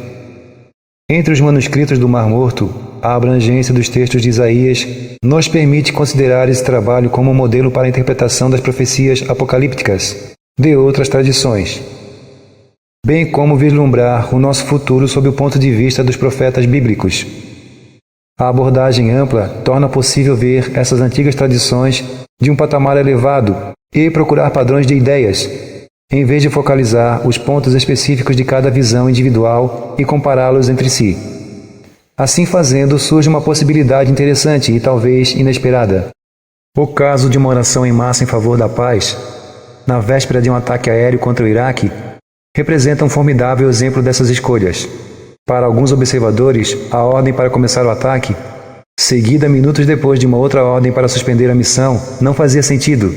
Entre os manuscritos do Mar Morto, a abrangência dos textos de Isaías nos permite considerar esse trabalho como um modelo para a interpretação das profecias apocalípticas de outras tradições, bem como vislumbrar o nosso futuro sob o ponto de vista dos profetas bíblicos. A abordagem ampla torna possível ver essas antigas tradições de um patamar elevado e procurar padrões de ideias, em vez de focalizar os pontos específicos de cada visão individual e compará-los entre si. Assim fazendo, surge uma possibilidade interessante e talvez inesperada. O caso de uma oração em massa em favor da paz, na véspera de um ataque aéreo contra o Iraque, representa um formidável exemplo dessas escolhas. Para alguns observadores, a ordem para começar o ataque, seguida minutos depois de uma outra ordem para suspender a missão, não fazia sentido.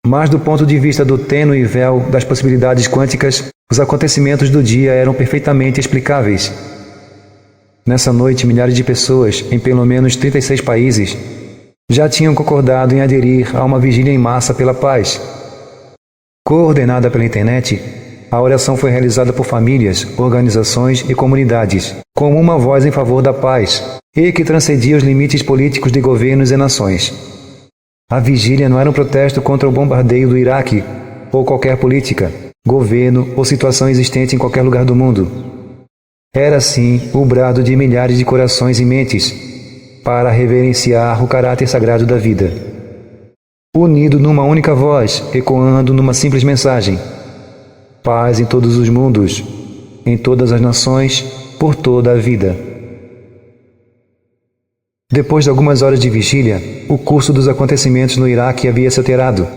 Mas do ponto de vista do tênue véu das possibilidades quânticas, os acontecimentos do dia eram perfeitamente explicáveis. Nessa noite, milhares de pessoas, em pelo menos 36 países, já tinham concordado em aderir a uma vigília em massa pela paz. Coordenada pela internet, a oração foi realizada por famílias, organizações e comunidades, como uma voz em favor da paz, e que transcendia os limites políticos de governos e nações. A vigília não era um protesto contra o bombardeio do Iraque, ou qualquer política, governo ou situação existente em qualquer lugar do mundo. Era, sim, o brado de milhares de corações e mentes, para reverenciar o caráter sagrado da vida. Unido numa única voz, ecoando numa simples mensagem: paz em todos os mundos, em todas as nações, por toda a vida. Depois de algumas horas de vigília, o curso dos acontecimentos no Iraque havia se alterado.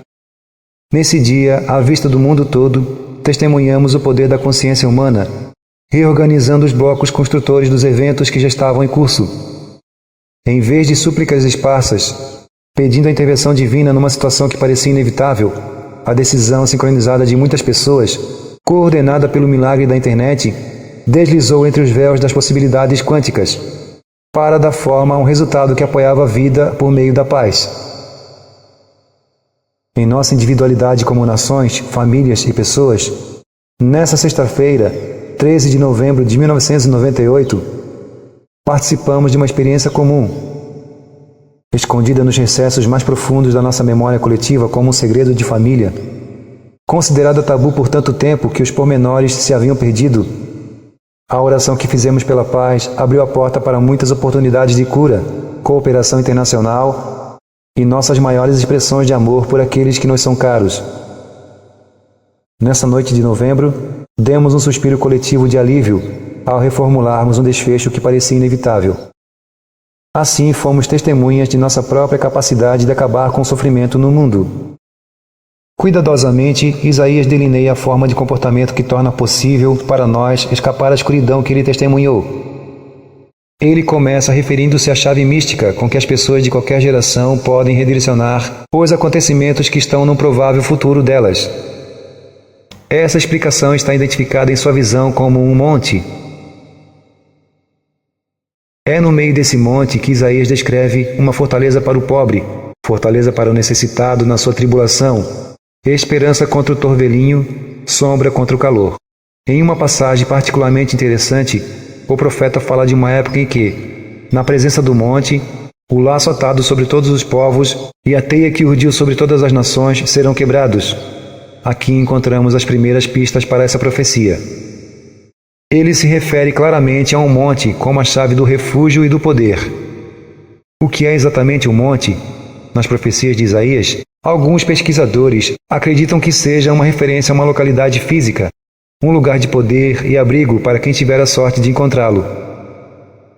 Nesse dia, à vista do mundo todo, testemunhamos o poder da consciência humana, reorganizando os blocos construtores dos eventos que já estavam em curso. Em vez de súplicas esparsas, pedindo a intervenção divina numa situação que parecia inevitável, a decisão sincronizada de muitas pessoas, coordenada pelo milagre da internet, deslizou entre os véus das possibilidades quânticas, para dar forma a um resultado que apoiava a vida por meio da paz. Em nossa individualidade como nações, famílias e pessoas, nessa sexta-feira, 13 de novembro de 1998, participamos de uma experiência comum, escondida nos recessos mais profundos da nossa memória coletiva como um segredo de família, considerada tabu por tanto tempo que os pormenores se haviam perdido. A oração que fizemos pela paz abriu a porta para muitas oportunidades de cura, cooperação internacional e nossas maiores expressões de amor por aqueles que nos são caros. Nessa noite de novembro, demos um suspiro coletivo de alívio ao reformularmos um desfecho que parecia inevitável. Assim, fomos testemunhas de nossa própria capacidade de acabar com o sofrimento no mundo. Cuidadosamente, Isaías delineia a forma de comportamento que torna possível para nós escapar à escuridão que ele testemunhou. Ele começa referindo-se à chave mística com que as pessoas de qualquer geração podem redirecionar os acontecimentos que estão no provável futuro delas. Essa explicação está identificada em sua visão como um monte. É no meio desse monte que Isaías descreve uma fortaleza para o pobre, fortaleza para o necessitado na sua tribulação, esperança contra o torvelinho, sombra contra o calor. Em uma passagem particularmente interessante, o profeta fala de uma época em que, na presença do monte, o laço atado sobre todos os povos e a teia que urdiu sobre todas as nações serão quebrados. Aqui encontramos as primeiras pistas para essa profecia. Ele se refere claramente a um monte como a chave do refúgio e do poder. O que é exatamente o monte? Nas profecias de Isaías, alguns pesquisadores acreditam que seja uma referência a uma localidade física, um lugar de poder e abrigo para quem tiver a sorte de encontrá-lo.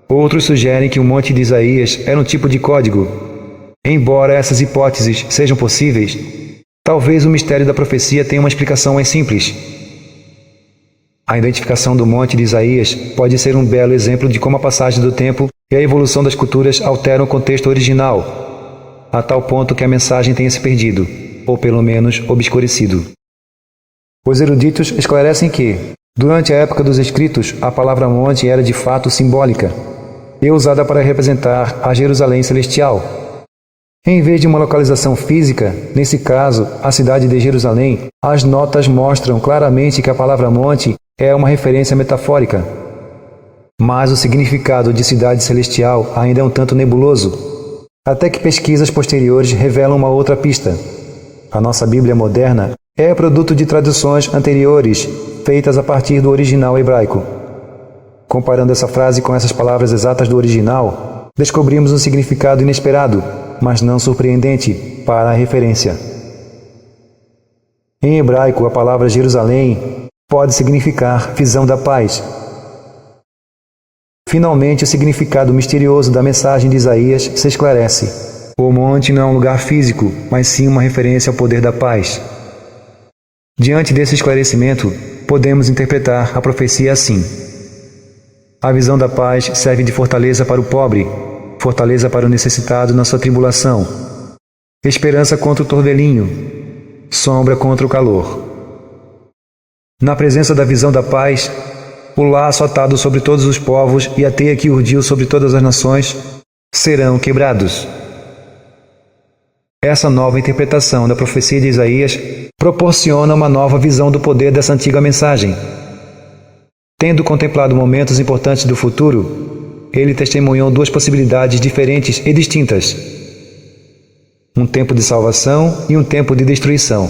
Outros sugerem que o monte de Isaías era um tipo de código. Embora essas hipóteses sejam possíveis, talvez o mistério da profecia tenha uma explicação mais simples. A identificação do monte de Isaías pode ser um belo exemplo de como a passagem do tempo e a evolução das culturas alteram o contexto original, a tal ponto que a mensagem tenha se perdido, ou pelo menos obscurecido. Os eruditos esclarecem que, durante a época dos escritos, a palavra monte era de fato simbólica e usada para representar a Jerusalém celestial. Em vez de uma localização física, nesse caso, a cidade de Jerusalém, as notas mostram claramente que a palavra monte é uma referência metafórica. Mas o significado de cidade celestial ainda é um tanto nebuloso, até que pesquisas posteriores revelam uma outra pista. A nossa Bíblia moderna é produto de traduções anteriores, feitas a partir do original hebraico. Comparando essa frase com essas palavras exatas do original, descobrimos um significado inesperado, mas não surpreendente, para a referência. Em hebraico, a palavra Jerusalém pode significar visão da paz. Finalmente, o significado misterioso da mensagem de Isaías se esclarece. O monte não é um lugar físico, mas sim uma referência ao poder da paz. Diante desse esclarecimento, podemos interpretar a profecia assim: a visão da paz serve de fortaleza para o pobre, fortaleza para o necessitado na sua tribulação, esperança contra o torvelinho, sombra contra o calor. Na presença da visão da paz, o laço atado sobre todos os povos e a teia que urdiu sobre todas as nações serão quebrados. Essa nova interpretação da profecia de Isaías proporciona uma nova visão do poder dessa antiga mensagem. Tendo contemplado momentos importantes do futuro, ele testemunhou duas possibilidades diferentes e distintas: um tempo de salvação e um tempo de destruição.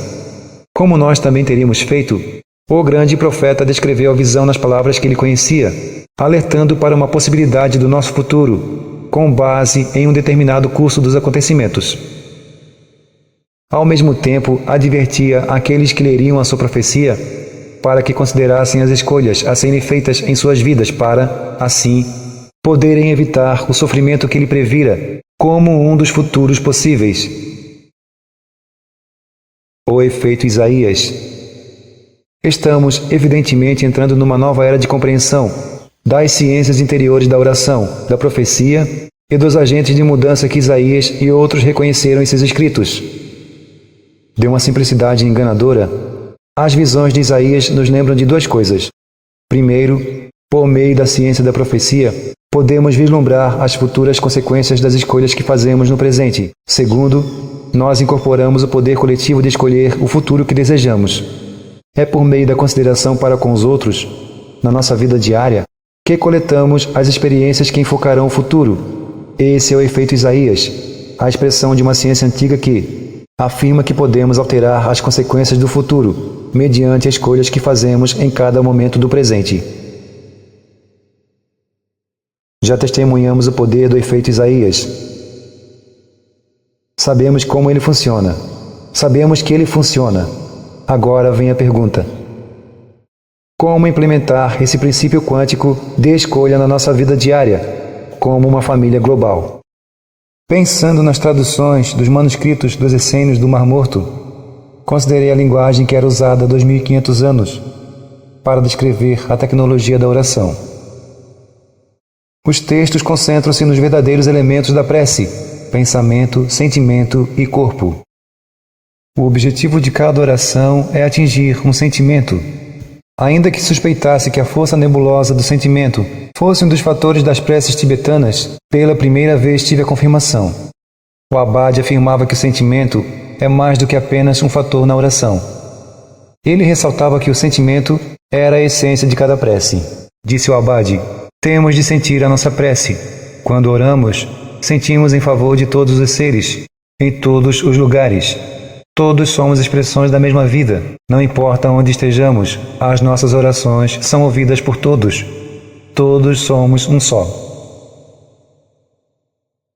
Como nós também teríamos feito, o grande profeta descreveu a visão nas palavras que ele conhecia, alertando para uma possibilidade do nosso futuro, com base em um determinado curso dos acontecimentos. Ao mesmo tempo, advertia aqueles que leriam a sua profecia para que considerassem as escolhas a serem feitas em suas vidas para, assim, poderem evitar o sofrimento que ele previra como um dos futuros possíveis. O efeito Isaías. Estamos, evidentemente, entrando numa nova era de compreensão das ciências interiores da oração, da profecia e dos agentes de mudança que Isaías e outros reconheceram em seus escritos. De uma simplicidade enganadora, as visões de Isaías nos lembram de duas coisas. Primeiro, por meio da ciência da profecia, podemos vislumbrar as futuras consequências das escolhas que fazemos no presente. Segundo, nós incorporamos o poder coletivo de escolher o futuro que desejamos. É por meio da consideração para com os outros, na nossa vida diária, que coletamos as experiências que enfocarão o futuro. Esse é o efeito Isaías, a expressão de uma ciência antiga que afirma que podemos alterar as consequências do futuro, mediante as escolhas que fazemos em cada momento do presente. Já testemunhamos o poder do efeito Isaías. Sabemos como ele funciona. Sabemos que ele funciona. Agora vem a pergunta: como implementar esse princípio quântico de escolha na nossa vida diária, como uma família global? Pensando nas traduções dos manuscritos dos essênios do Mar Morto, considerei a linguagem que era usada há 2.500 anos para descrever a tecnologia da oração. Os textos concentram-se nos verdadeiros elementos da prece: pensamento, sentimento e corpo. O objetivo de cada oração é atingir um sentimento. Ainda que suspeitasse que a força nebulosa do sentimento fosse um dos fatores das preces tibetanas, pela primeira vez tive a confirmação. O abade afirmava que o sentimento é mais do que apenas um fator na oração. Ele ressaltava que o sentimento era a essência de cada prece. Disse o abade: temos de sentir a nossa prece. Quando oramos, sentimos em favor de todos os seres, em todos os lugares. Todos somos expressões da mesma vida. Não importa onde estejamos, as nossas orações são ouvidas por todos. Todos somos um só.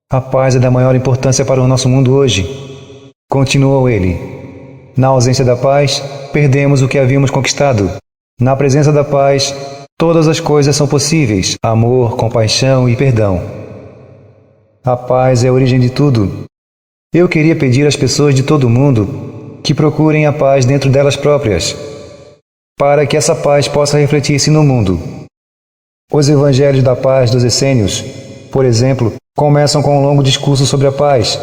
A paz é da maior importância para o nosso mundo hoje. Continuou ele. Na ausência da paz, perdemos o que havíamos conquistado. Na presença da paz, todas as coisas são possíveis: amor, compaixão e perdão. A paz é a origem de tudo. Eu queria pedir às pessoas de todo o mundo que procurem a paz dentro delas próprias, para que essa paz possa refletir-se no mundo. Os evangelhos da paz dos essênios, por exemplo, começam com um longo discurso sobre a paz,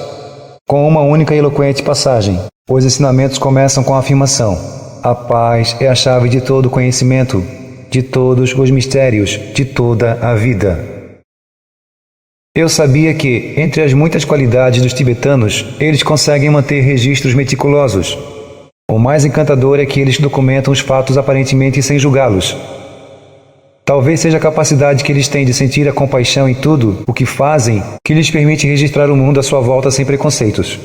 com uma única e eloquente passagem. Os ensinamentos começam com a afirmação: a paz é a chave de todo o conhecimento, de todos os mistérios, de toda a vida. Eu sabia que, entre as muitas qualidades dos tibetanos, eles conseguem manter registros meticulosos. O mais encantador é que eles documentam os fatos aparentemente sem julgá-los. Talvez seja a capacidade que eles têm de sentir a compaixão em tudo o que fazem que lhes permite registrar o mundo à sua volta sem preconceitos.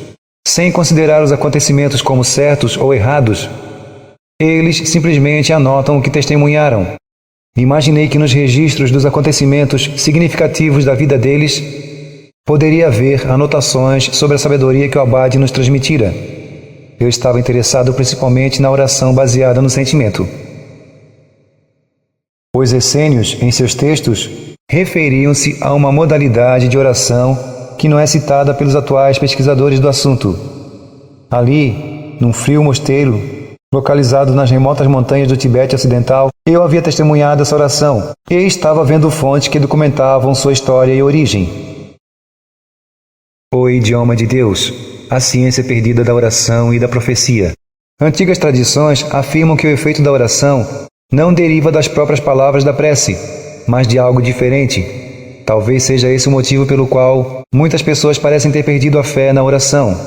Sem considerar os acontecimentos como certos ou errados, eles simplesmente anotam o que testemunharam. Imaginei que nos registros dos acontecimentos significativos da vida deles poderia haver anotações sobre a sabedoria que o Abade nos transmitira. Eu estava interessado principalmente na oração baseada no sentimento. Os essênios, em seus textos, referiam-se a uma modalidade de oração que não é citada pelos atuais pesquisadores do assunto. Ali, num frio mosteiro, localizado nas remotas montanhas do Tibete Ocidental, eu havia testemunhado essa oração e estava vendo fontes que documentavam sua história e origem. O idioma de Deus, a ciência perdida da oração e da profecia. Antigas tradições afirmam que o efeito da oração não deriva das próprias palavras da prece, mas de algo diferente. Talvez seja esse o motivo pelo qual muitas pessoas parecem ter perdido a fé na oração.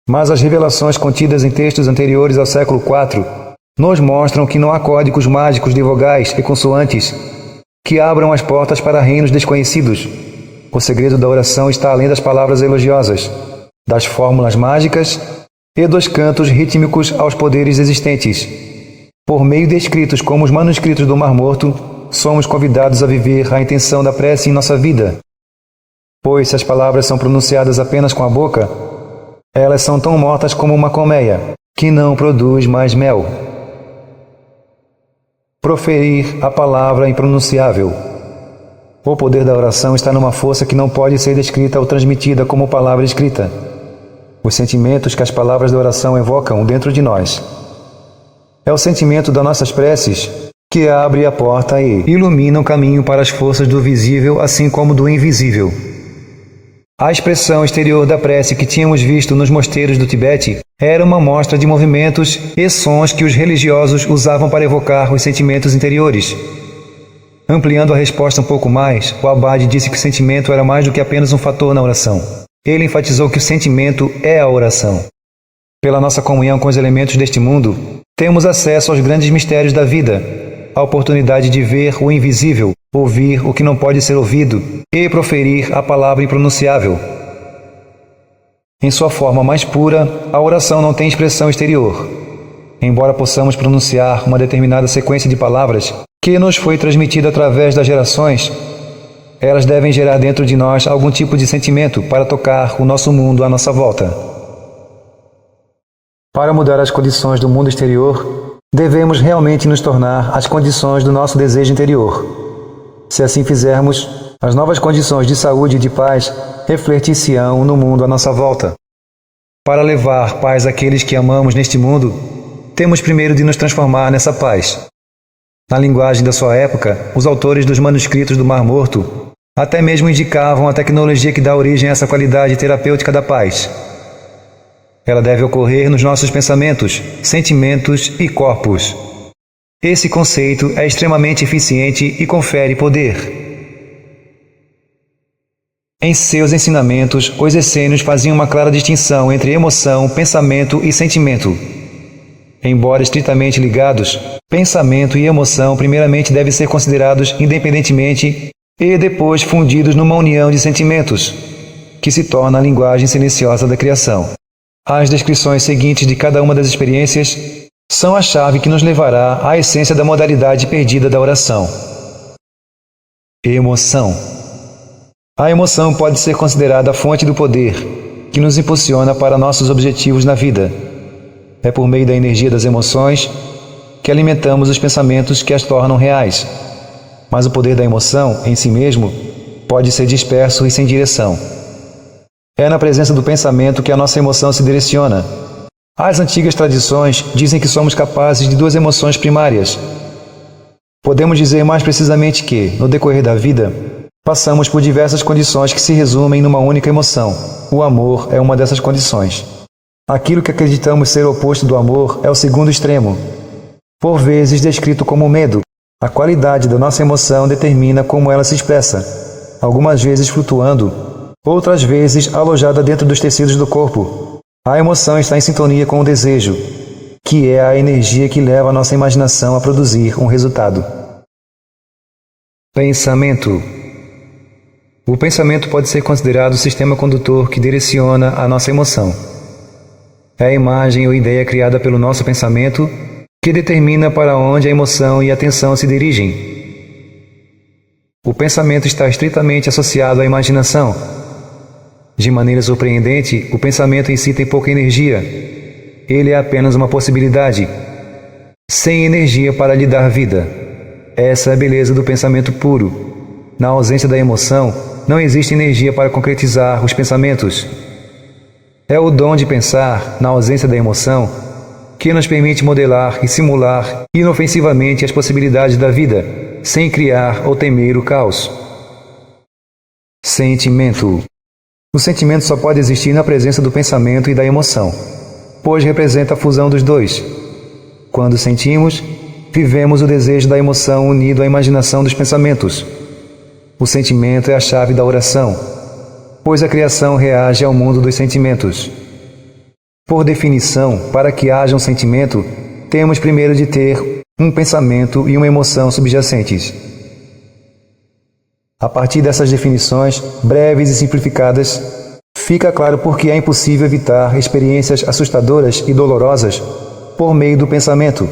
Mas as revelações contidas em textos anteriores ao século IV nos mostram que não há códigos mágicos de vogais e consoantes que abram as portas para reinos desconhecidos. O segredo da oração está além das palavras elogiosas, das fórmulas mágicas e dos cantos rítmicos aos poderes existentes. Por meio de escritos como os manuscritos do Mar Morto, somos convidados a viver a intenção da prece em nossa vida. Pois se as palavras são pronunciadas apenas com a boca, elas são tão mortas como uma colmeia, que não produz mais mel. Proferir a palavra impronunciável. O poder da oração está numa força que não pode ser descrita ou transmitida como palavra escrita. Os sentimentos que as palavras da oração evocam dentro de nós. É o sentimento das nossas preces que abre a porta e ilumina o caminho para as forças do visível, assim como do invisível. A expressão exterior da prece que tínhamos visto nos mosteiros do Tibete era uma mostra de movimentos e sons que os religiosos usavam para evocar os sentimentos interiores. Ampliando a resposta um pouco mais, o Abade disse que o sentimento era mais do que apenas um fator na oração. Ele enfatizou que o sentimento é a oração. Pela nossa comunhão com os elementos deste mundo, temos acesso aos grandes mistérios da vida, a oportunidade de ver o invisível, ouvir o que não pode ser ouvido e proferir a palavra impronunciável. Em sua forma mais pura, a oração não tem expressão exterior. Embora possamos pronunciar uma determinada sequência de palavras que nos foi transmitida através das gerações, elas devem gerar dentro de nós algum tipo de sentimento para tocar o nosso mundo à nossa volta. Para mudar as condições do mundo exterior, devemos realmente nos tornar as condições do nosso desejo interior. Se assim fizermos, as novas condições de saúde e de paz refletir-se-ão no mundo à nossa volta. Para levar paz àqueles que amamos neste mundo, temos primeiro de nos transformar nessa paz. Na linguagem da sua época, os autores dos manuscritos do Mar Morto até mesmo indicavam a tecnologia que dá origem a essa qualidade terapêutica da paz. Ela deve ocorrer nos nossos pensamentos, sentimentos e corpos. Esse conceito é extremamente eficiente e confere poder. Em seus ensinamentos, os essênios faziam uma clara distinção entre emoção, pensamento e sentimento. Embora estritamente ligados, pensamento e emoção primeiramente devem ser considerados independentemente e depois fundidos numa união de sentimentos, que se torna a linguagem silenciosa da criação. As descrições seguintes de cada uma das experiências são a chave que nos levará à essência da modalidade perdida da oração. Emoção. A emoção pode ser considerada a fonte do poder que nos impulsiona para nossos objetivos na vida. É por meio da energia das emoções que alimentamos os pensamentos que as tornam reais. Mas o poder da emoção, em si mesmo, pode ser disperso e sem direção. É na presença do pensamento que a nossa emoção se direciona. As antigas tradições dizem que somos capazes de duas emoções primárias. Podemos dizer mais precisamente que, no decorrer da vida, passamos por diversas condições que se resumem numa única emoção. O amor é uma dessas condições. Aquilo que acreditamos ser o oposto do amor é o segundo extremo, por vezes descrito como medo. A qualidade da nossa emoção determina como ela se expressa, algumas vezes flutuando, outras vezes alojada dentro dos tecidos do corpo. A emoção está em sintonia com o desejo, que é a energia que leva a nossa imaginação a produzir um resultado. Pensamento. O pensamento pode ser considerado o sistema condutor que direciona a nossa emoção. É a imagem ou ideia criada pelo nosso pensamento que determina para onde a emoção e a atenção se dirigem. O pensamento está estritamente associado à imaginação. De maneira surpreendente, o pensamento em si tem pouca energia. Ele é apenas uma possibilidade, sem energia para lhe dar vida. Essa é a beleza do pensamento puro. Na ausência da emoção, não existe energia para concretizar os pensamentos. É o dom de pensar, na ausência da emoção, que nos permite modelar e simular inofensivamente as possibilidades da vida, sem criar ou temer o caos. Sentimento. O sentimento só pode existir na presença do pensamento e da emoção, pois representa a fusão dos dois. Quando sentimos, vivemos o desejo da emoção unido à imaginação dos pensamentos. O sentimento é a chave da oração, pois a criação reage ao mundo dos sentimentos. Por definição, para que haja um sentimento, temos primeiro de ter um pensamento e uma emoção subjacentes. A partir dessas definições, breves e simplificadas, fica claro por que é impossível evitar experiências assustadoras e dolorosas por meio do pensamento.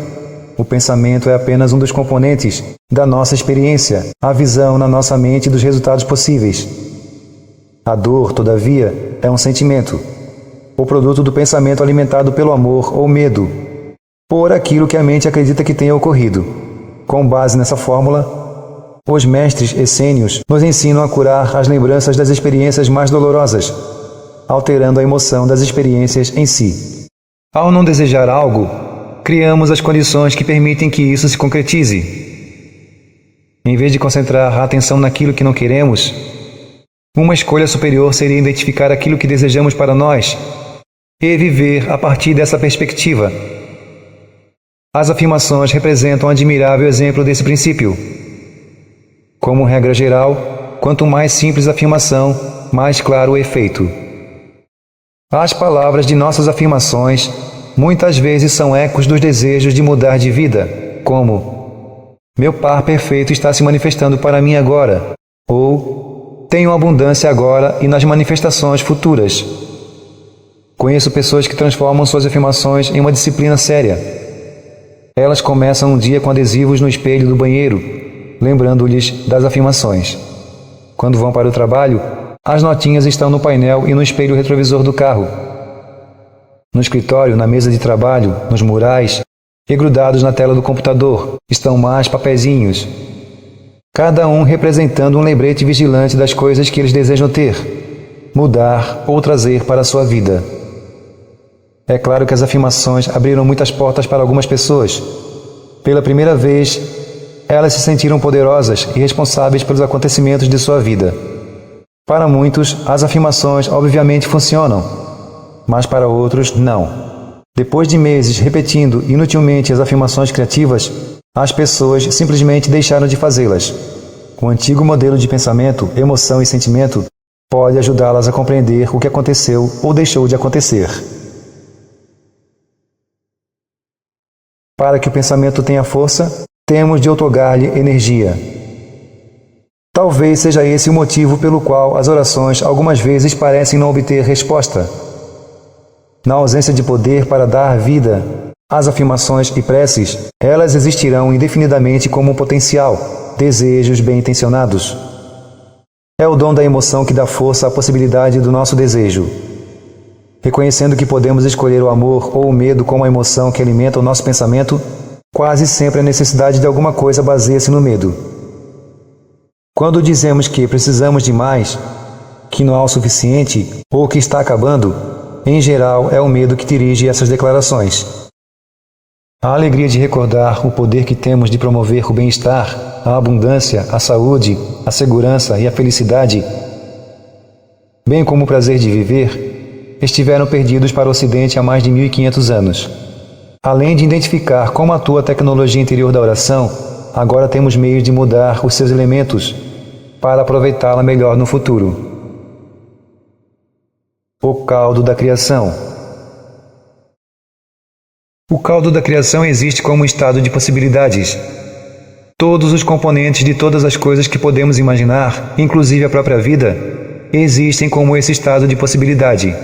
O pensamento é apenas um dos componentes da nossa experiência, a visão na nossa mente dos resultados possíveis. A dor, todavia, é um sentimento, o produto do pensamento alimentado pelo amor ou medo, por aquilo que a mente acredita que tenha ocorrido. Com base nessa fórmula, os mestres essênios nos ensinam a curar as lembranças das experiências mais dolorosas, alterando a emoção das experiências em si. Ao não desejar algo, criamos as condições que permitem que isso se concretize. Em vez de concentrar a atenção naquilo que não queremos, uma escolha superior seria identificar aquilo que desejamos para nós e viver a partir dessa perspectiva. As afirmações representam um admirável exemplo desse princípio. Como regra geral, quanto mais simples a afirmação, mais claro o efeito. As palavras de nossas afirmações muitas vezes são ecos dos desejos de mudar de vida, como: meu par perfeito está se manifestando para mim agora, ou tenho abundância agora e nas manifestações futuras. Conheço pessoas que transformam suas afirmações em uma disciplina séria. Elas começam um dia com adesivos no espelho do banheiro, lembrando-lhes das afirmações. Quando vão para o trabalho, as notinhas estão no painel e no espelho retrovisor do carro. No escritório, na mesa de trabalho, nos murais e grudados na tela do computador, estão mais papezinhos, cada um representando um lembrete vigilante das coisas que eles desejam ter, mudar ou trazer para a sua vida. É claro que as afirmações abriram muitas portas para algumas pessoas. Pela primeira vez, elas se sentiram poderosas e responsáveis pelos acontecimentos de sua vida. Para muitos, as afirmações obviamente funcionam, mas para outros, não. Depois de meses repetindo inutilmente as afirmações criativas, as pessoas simplesmente deixaram de fazê-las. O antigo modelo de pensamento, emoção e sentimento pode ajudá-las a compreender o que aconteceu ou deixou de acontecer. Para que o pensamento tenha força, temos de outorgar-lhe energia. Talvez seja esse o motivo pelo qual as orações algumas vezes parecem não obter resposta. Na ausência de poder para dar vida às afirmações e preces, elas existirão indefinidamente como um potencial, desejos bem intencionados. É o dom da emoção que dá força à possibilidade do nosso desejo. Reconhecendo que podemos escolher o amor ou o medo como a emoção que alimenta o nosso pensamento, quase sempre a necessidade de alguma coisa baseia-se no medo. Quando dizemos que precisamos de mais, que não há o suficiente ou que está acabando, em geral é o medo que dirige essas declarações. A alegria de recordar o poder que temos de promover o bem-estar, a abundância, a saúde, a segurança e a felicidade, bem como o prazer de viver, estiveram perdidos para o Ocidente há mais de 1500 anos. Além de identificar como atua a tecnologia interior da oração, agora temos meios de mudar os seus elementos para aproveitá-la melhor no futuro. O caldo da criação. O caldo da criação existe como um estado de possibilidades. Todos os componentes de todas as coisas que podemos imaginar, inclusive a própria vida, existem como esse estado de possibilidade.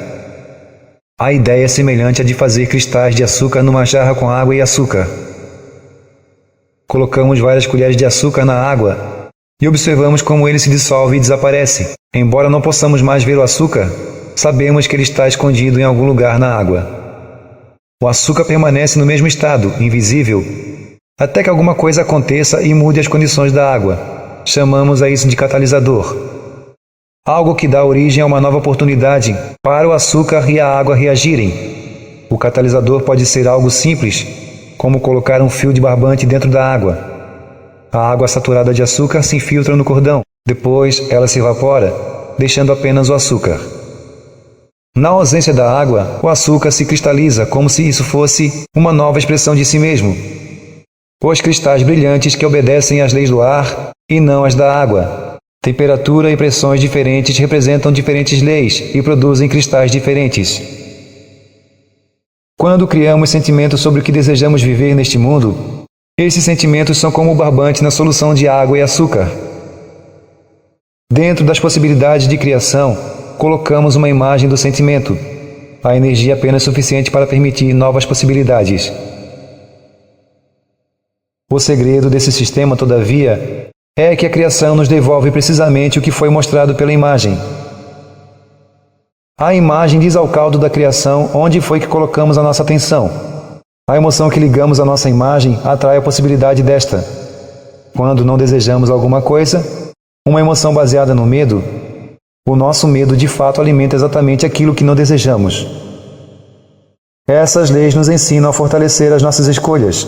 A ideia é semelhante à de fazer cristais de açúcar numa jarra com água e açúcar. Colocamos várias colheres de açúcar na água e observamos como ele se dissolve e desaparece. Embora não possamos mais ver o açúcar, sabemos que ele está escondido em algum lugar na água. O açúcar permanece no mesmo estado, invisível, até que alguma coisa aconteça e mude as condições da água. Chamamos a isso de catalisador. Algo que dá origem a uma nova oportunidade para o açúcar e a água reagirem. O catalisador pode ser algo simples, como colocar um fio de barbante dentro da água. A água saturada de açúcar se infiltra no cordão. Depois, ela se evapora, deixando apenas o açúcar. Na ausência da água, o açúcar se cristaliza como se isso fosse uma nova expressão de si mesmo. Os cristais brilhantes que obedecem às leis do ar e não às da água. Temperatura e pressões diferentes representam diferentes leis e produzem cristais diferentes. Quando criamos sentimentos sobre o que desejamos viver neste mundo, esses sentimentos são como o barbante na solução de água e açúcar. Dentro das possibilidades de criação, colocamos uma imagem do sentimento, a energia apenas suficiente para permitir novas possibilidades. O segredo desse sistema, todavia, é que a criação nos devolve precisamente o que foi mostrado pela imagem. A imagem diz ao caldo da criação onde foi que colocamos a nossa atenção. A emoção que ligamos à nossa imagem atrai a possibilidade desta. Quando não desejamos alguma coisa, uma emoção baseada no medo, o nosso medo de fato alimenta exatamente aquilo que não desejamos. Essas leis nos ensinam a fortalecer as nossas escolhas,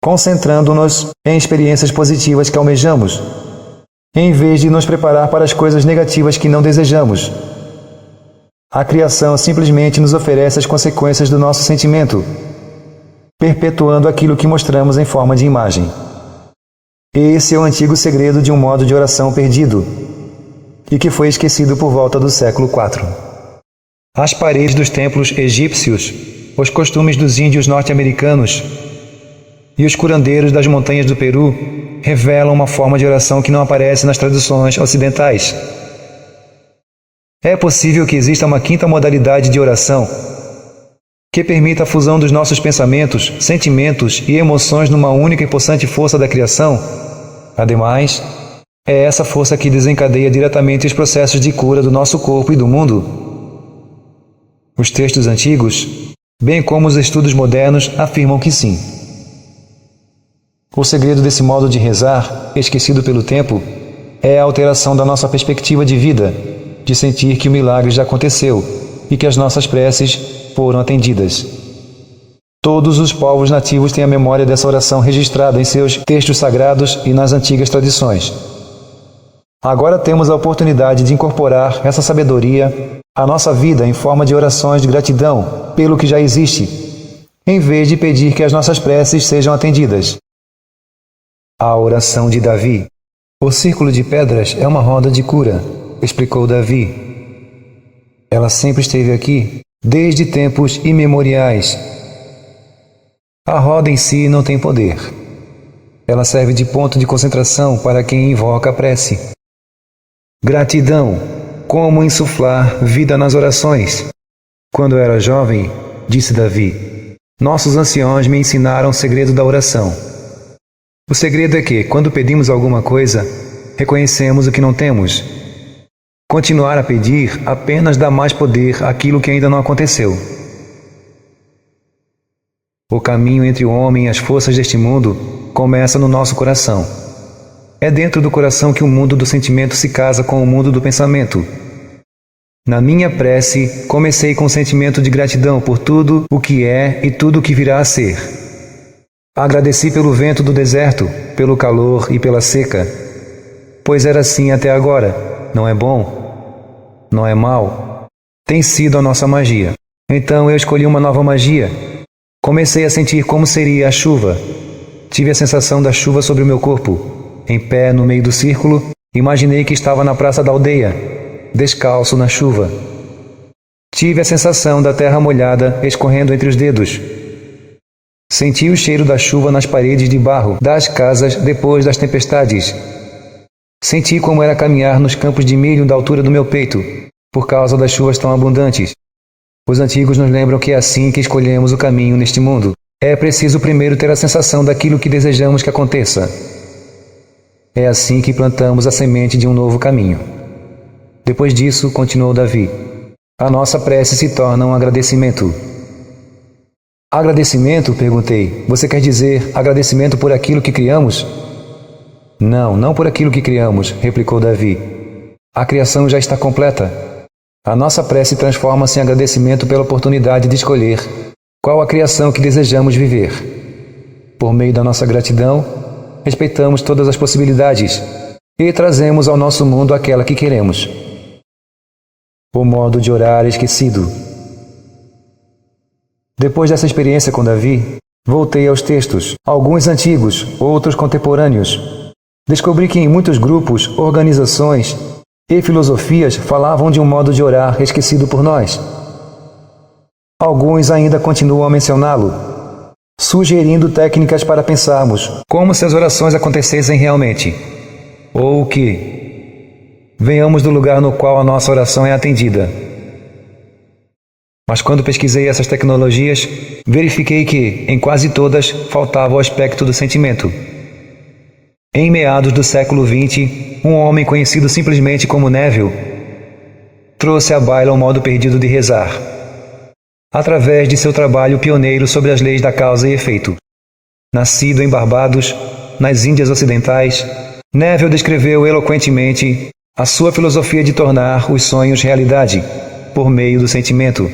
concentrando-nos em experiências positivas que almejamos, em vez de nos preparar para as coisas negativas que não desejamos. A criação simplesmente nos oferece as consequências do nosso sentimento, perpetuando aquilo que mostramos em forma de imagem. Esse é o antigo segredo de um modo de oração perdido, e que foi esquecido por volta do século IV. As paredes dos templos egípcios, os costumes dos índios norte-americanos e os curandeiros das montanhas do Peru revelam uma forma de oração que não aparece nas traduções ocidentais. É possível que exista uma quinta modalidade de oração que permita a fusão dos nossos pensamentos, sentimentos e emoções numa única e possante força da criação? Ademais, é essa força que desencadeia diretamente os processos de cura do nosso corpo e do mundo. Os textos antigos, bem como os estudos modernos, afirmam que sim. O segredo desse modo de rezar, esquecido pelo tempo, é a alteração da nossa perspectiva de vida, de sentir que o milagre já aconteceu e que as nossas preces foram atendidas. Todos os povos nativos têm a memória dessa oração registrada em seus textos sagrados e nas antigas tradições. Agora temos a oportunidade de incorporar essa sabedoria à nossa vida em forma de orações de gratidão pelo que já existe, em vez de pedir que as nossas preces sejam atendidas. A oração de Davi. O círculo de pedras é uma roda de cura, explicou Davi. Ela sempre esteve aqui, desde tempos imemoriais. A roda em si não tem poder. Ela serve de ponto de concentração para quem invoca a prece. Gratidão, como insuflar vida nas orações. Quando eu era jovem, disse Davi, nossos anciãos me ensinaram o segredo da oração. O segredo é que, quando pedimos alguma coisa, reconhecemos o que não temos Continuar a pedir apenas dá mais poder àquilo que ainda não aconteceu. O caminho entre o homem e as forças deste mundo começa no nosso coração. É dentro do coração que o mundo do sentimento se casa com o mundo do pensamento. Na minha prece, comecei com um sentimento de gratidão por tudo o que é e tudo o que virá a ser. Agradeci pelo vento do deserto, pelo calor e pela seca, pois era assim até agora. Não é bom? Não é mal? Tem sido a nossa magia. Então eu escolhi uma nova magia. Comecei a sentir como seria a chuva. Tive a sensação da chuva sobre o meu corpo. Em pé no meio do círculo, imaginei que estava na praça da aldeia, descalço na chuva. Tive a sensação da terra molhada escorrendo entre os dedos. Senti o cheiro da chuva nas paredes de barro das casas depois das tempestades. Senti como era caminhar nos campos de milho da altura do meu peito, por causa das chuvas tão abundantes. Os antigos nos lembram que é assim que escolhemos o caminho neste mundo. É preciso primeiro ter a sensação daquilo que desejamos que aconteça. É assim que plantamos a semente de um novo caminho. Depois disso, continuou Davi, a nossa prece se torna um agradecimento. Agradecimento? Perguntei. Você quer dizer agradecimento por aquilo que criamos? Não por aquilo que criamos, replicou Davi. A criação já está completa. A nossa prece transforma-se em agradecimento pela oportunidade de escolher qual a criação que desejamos viver. Por meio da nossa gratidão, respeitamos todas as possibilidades e trazemos ao nosso mundo aquela que queremos. O modo de orar esquecido. Depois dessa experiência com Davi, voltei aos textos, alguns antigos, outros contemporâneos. Descobri que em muitos grupos, organizações e filosofias falavam de um modo de orar esquecido por nós. Alguns ainda continuam a mencioná-lo, sugerindo técnicas para pensarmos como se as orações acontecessem realmente, ou que venhamos do lugar no qual a nossa oração é atendida. Mas quando pesquisei essas tecnologias, verifiquei que, em quase todas, faltava o aspecto do sentimento. Em meados do século XX, um homem conhecido simplesmente como Neville trouxe à baila um modo perdido de rezar, através de seu trabalho pioneiro sobre as leis da causa e efeito. Nascido em Barbados, nas Índias Ocidentais, Neville descreveu eloquentemente a sua filosofia de tornar os sonhos realidade, por meio do sentimento,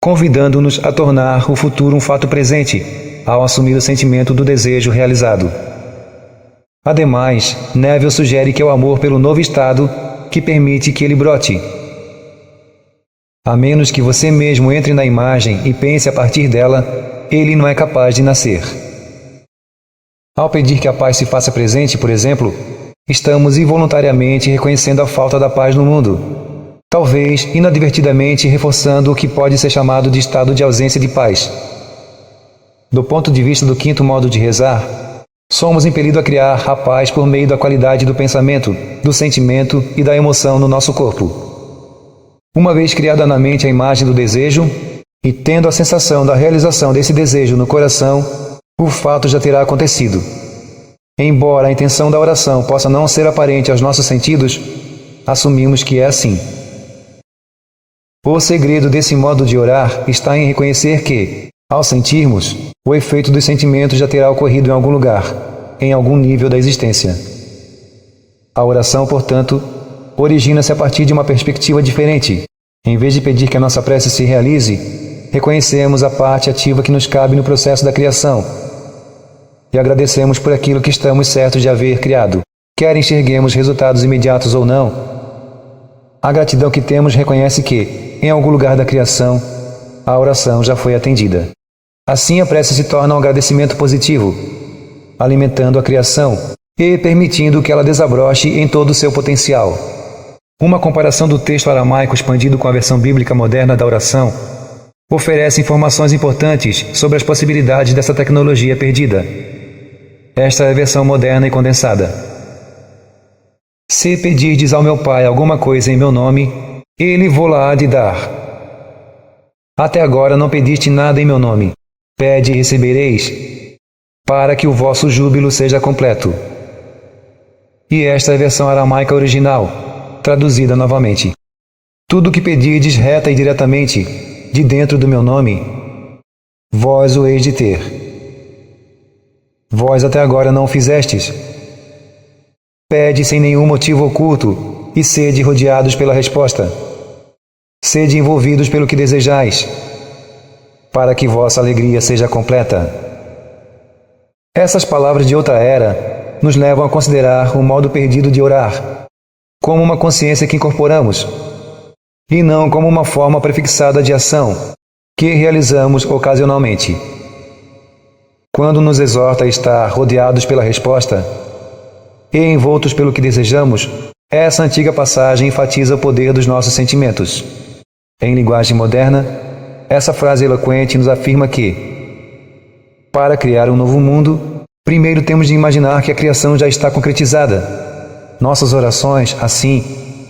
convidando-nos a tornar o futuro um fato presente, ao assumir o sentimento do desejo realizado. Ademais, Neville sugere que é o amor pelo novo estado que permite que ele brote. A menos que você mesmo entre na imagem e pense a partir dela, ele não é capaz de nascer. Ao pedir que a paz se faça presente, por exemplo, estamos involuntariamente reconhecendo a falta da paz no mundo, talvez inadvertidamente reforçando o que pode ser chamado de estado de ausência de paz. Do ponto de vista do quinto modo de rezar, somos impelidos a criar a paz por meio da qualidade do pensamento, do sentimento e da emoção no nosso corpo. Uma vez criada na mente a imagem do desejo, e tendo a sensação da realização desse desejo no coração, o fato já terá acontecido. Embora a intenção da oração possa não ser aparente aos nossos sentidos, assumimos que é assim. O segredo desse modo de orar está em reconhecer que, ao sentirmos, o efeito dos sentimentos já terá ocorrido em algum lugar, em algum nível da existência. A oração, portanto, origina-se a partir de uma perspectiva diferente. Em vez de pedir que a nossa prece se realize, reconhecemos a parte ativa que nos cabe no processo da criação e agradecemos por aquilo que estamos certos de haver criado, quer enxerguemos resultados imediatos ou não. A gratidão que temos reconhece que, em algum lugar da criação, a oração já foi atendida. Assim a prece se torna um agradecimento positivo, alimentando a criação e permitindo que ela desabroche em todo o seu potencial. Uma comparação do texto aramaico expandido com a versão bíblica moderna da oração oferece informações importantes sobre as possibilidades dessa tecnologia perdida. Esta é a versão moderna e condensada. Se pedirdes ao meu Pai alguma coisa em meu nome, ele vô-la há de dar. Até agora não pediste nada em meu nome. Pede e recebereis, para que o vosso júbilo seja completo. E esta é a versão aramaica original, traduzida novamente. Tudo o que pedirdes reta e diretamente, de dentro do meu nome, vós o heis de ter. Vós até agora não o fizestes. Pede sem nenhum motivo oculto, e sede rodeados pela resposta. Sede envolvidos pelo que desejais, para que vossa alegria seja completa. Essas palavras de outra era nos levam a considerar o modo perdido de orar como uma consciência que incorporamos, e não como uma forma prefixada de ação que realizamos ocasionalmente. Quando nos exorta a estar rodeados pela resposta e envoltos pelo que desejamos, essa antiga passagem enfatiza o poder dos nossos sentimentos. Em linguagem moderna, essa frase eloquente nos afirma que, para criar um novo mundo, primeiro temos de imaginar que a criação já está concretizada. Nossas orações, assim,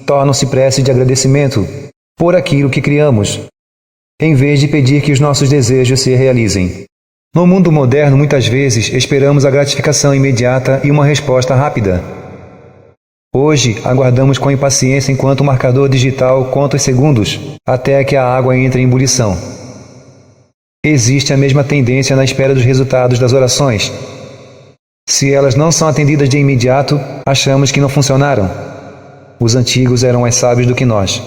tornam-se preces de agradecimento por aquilo que criamos, em vez de pedir que os nossos desejos se realizem. No mundo moderno, muitas vezes, esperamos a gratificação imediata e uma resposta rápida. Hoje, aguardamos com impaciência enquanto o marcador digital conta os segundos até que a água entre em ebulição. Existe a mesma tendência na espera dos resultados das orações. Se elas não são atendidas de imediato, achamos que não funcionaram. Os antigos eram mais sábios do que nós.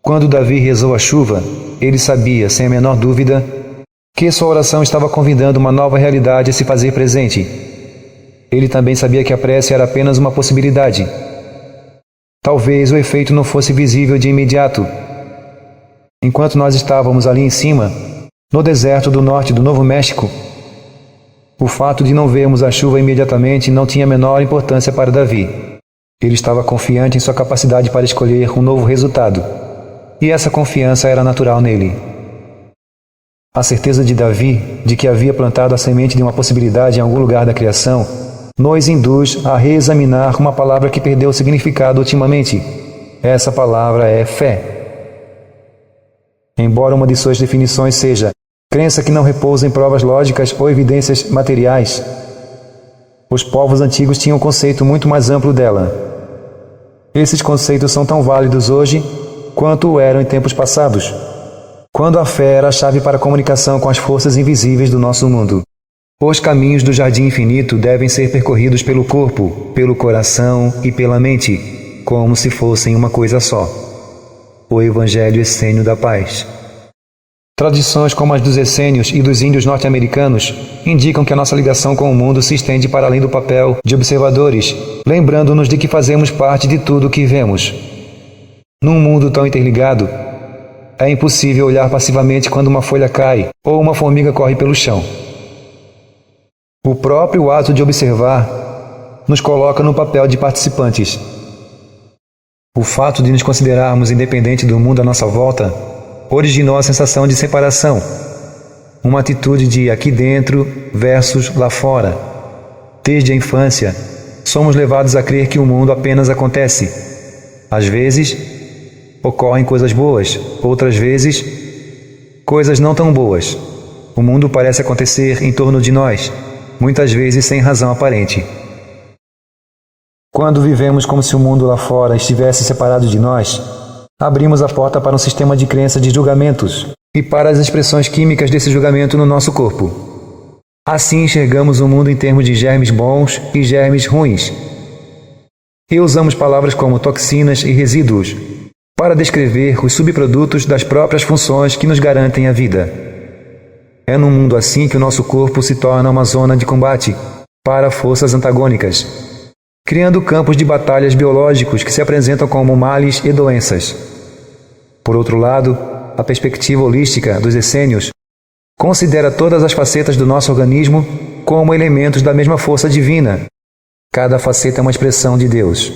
Quando Davi rezou a chuva, ele sabia, sem a menor dúvida, que sua oração estava convidando uma nova realidade a se fazer presente. Ele também sabia que a prece era apenas uma possibilidade. Talvez o efeito não fosse visível de imediato. Enquanto nós estávamos ali em cima, no deserto do norte do Novo México, o fato de não vermos a chuva imediatamente não tinha a menor importância para Davi. Ele estava confiante em sua capacidade para escolher um novo resultado, e essa confiança era natural nele. A certeza de Davi de que havia plantado a semente de uma possibilidade em algum lugar da criação nos induz a reexaminar uma palavra que perdeu o significado ultimamente. Essa palavra é fé. Embora uma de suas definições seja crença que não repousa em provas lógicas ou evidências materiais, os povos antigos tinham um conceito muito mais amplo dela. Esses conceitos são tão válidos hoje quanto o eram em tempos passados, quando a fé era a chave para a comunicação com as forças invisíveis do nosso mundo. Os caminhos do jardim infinito devem ser percorridos pelo corpo, pelo coração e pela mente, como se fossem uma coisa só. O Evangelho Essênio da Paz. Tradições como as dos essênios e dos índios norte-americanos indicam que a nossa ligação com o mundo se estende para além do papel de observadores, lembrando-nos de que fazemos parte de tudo o que vemos. Num mundo tão interligado, é impossível olhar passivamente quando uma folha cai ou uma formiga corre pelo chão. O próprio ato de observar nos coloca no papel de participantes. O fato de nos considerarmos independentes do mundo à nossa volta originou a sensação de separação, uma atitude de aqui dentro versus lá fora. Desde a infância, somos levados a crer que o mundo apenas acontece. Às vezes, ocorrem coisas boas, outras vezes, coisas não tão boas. O mundo parece acontecer em torno de nós, muitas vezes sem razão aparente. Quando vivemos como se o mundo lá fora estivesse separado de nós, abrimos a porta para um sistema de crença de julgamentos e para as expressões químicas desse julgamento no nosso corpo. Assim enxergamos o mundo em termos de germes bons e germes ruins. E usamos palavras como toxinas e resíduos para descrever os subprodutos das próprias funções que nos garantem a vida. É num mundo assim que o nosso corpo se torna uma zona de combate para forças antagônicas, criando campos de batalhas biológicos que se apresentam como males e doenças. Por outro lado, a perspectiva holística dos essênios considera todas as facetas do nosso organismo como elementos da mesma força divina. Cada faceta é uma expressão de Deus.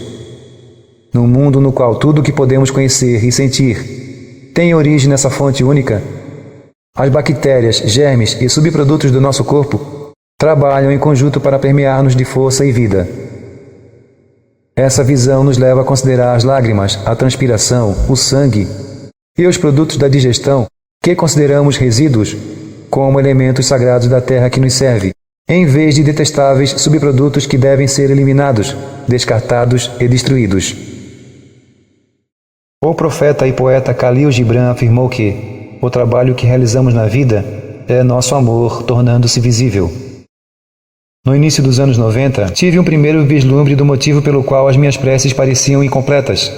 Num mundo no qual tudo o que podemos conhecer e sentir tem origem nessa fonte única, as bactérias, germes e subprodutos do nosso corpo trabalham em conjunto para permear-nos de força e vida. Essa visão nos leva a considerar as lágrimas, a transpiração, o sangue e os produtos da digestão, que consideramos resíduos, como elementos sagrados da terra que nos serve, em vez de detestáveis subprodutos que devem ser eliminados, descartados e destruídos. O profeta e poeta Khalil Gibran afirmou que o trabalho que realizamos na vida é nosso amor tornando-se visível. No início dos anos 90, tive um primeiro vislumbre do motivo pelo qual as minhas preces pareciam incompletas.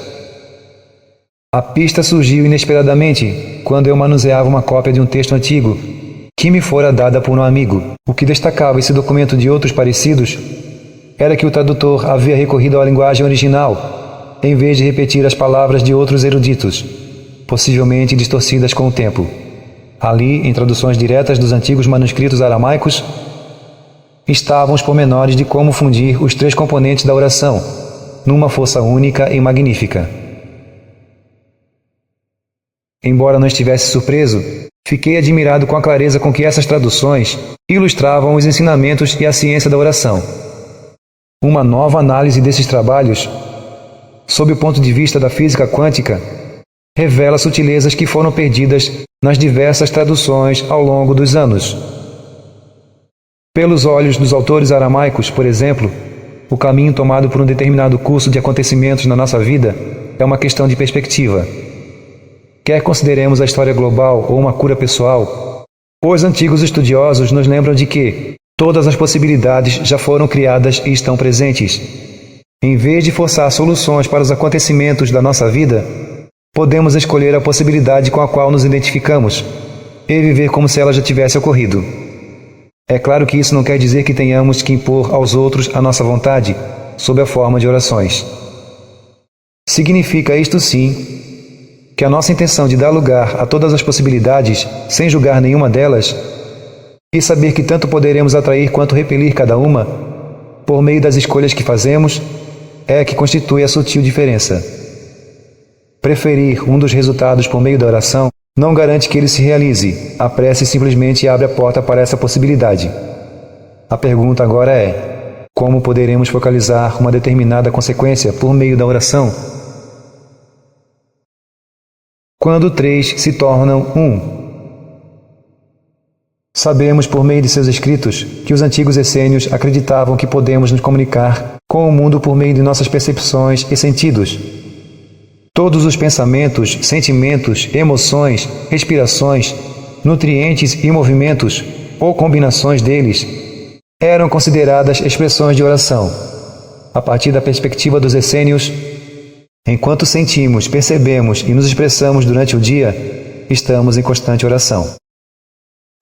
A pista surgiu inesperadamente, quando eu manuseava uma cópia de um texto antigo, que me fora dada por um amigo. O que destacava esse documento de outros parecidos era que o tradutor havia recorrido à linguagem original, em vez de repetir as palavras de outros eruditos, possivelmente distorcidas com o tempo. Ali, em traduções diretas dos antigos manuscritos aramaicos, estavam os pormenores de como fundir os 3 componentes da oração, numa força única e magnífica. Embora não estivesse surpreso, fiquei admirado com a clareza com que essas traduções ilustravam os ensinamentos e a ciência da oração. Uma nova análise desses trabalhos, sob o ponto de vista da física quântica, revela sutilezas que foram perdidas nas diversas traduções ao longo dos anos. Pelos olhos dos autores aramaicos, por exemplo, o caminho tomado por um determinado curso de acontecimentos na nossa vida é uma questão de perspectiva. Quer consideremos a história global ou uma cura pessoal, os antigos estudiosos nos lembram de que todas as possibilidades já foram criadas e estão presentes. Em vez de forçar soluções para os acontecimentos da nossa vida, podemos escolher a possibilidade com a qual nos identificamos e viver como se ela já tivesse ocorrido. É claro que isso não quer dizer que tenhamos que impor aos outros a nossa vontade, sob a forma de orações. Significa isto sim que a nossa intenção de dar lugar a todas as possibilidades, sem julgar nenhuma delas, e saber que tanto poderemos atrair quanto repelir cada uma, por meio das escolhas que fazemos, é que constitui a sutil diferença. Preferir um dos resultados por meio da oração não garante que ele se realize. A prece simplesmente abre a porta para essa possibilidade. A pergunta agora é: como poderemos focalizar uma determinada consequência por meio da oração? Quando 3 se tornam 1. Sabemos por meio de seus escritos que os antigos essênios acreditavam que podemos nos comunicar com o mundo por meio de nossas percepções e sentidos. Todos os pensamentos, sentimentos, emoções, respirações, nutrientes e movimentos, ou combinações deles, eram consideradas expressões de oração. A partir da perspectiva dos essênios, enquanto sentimos, percebemos e nos expressamos durante o dia, estamos em constante oração.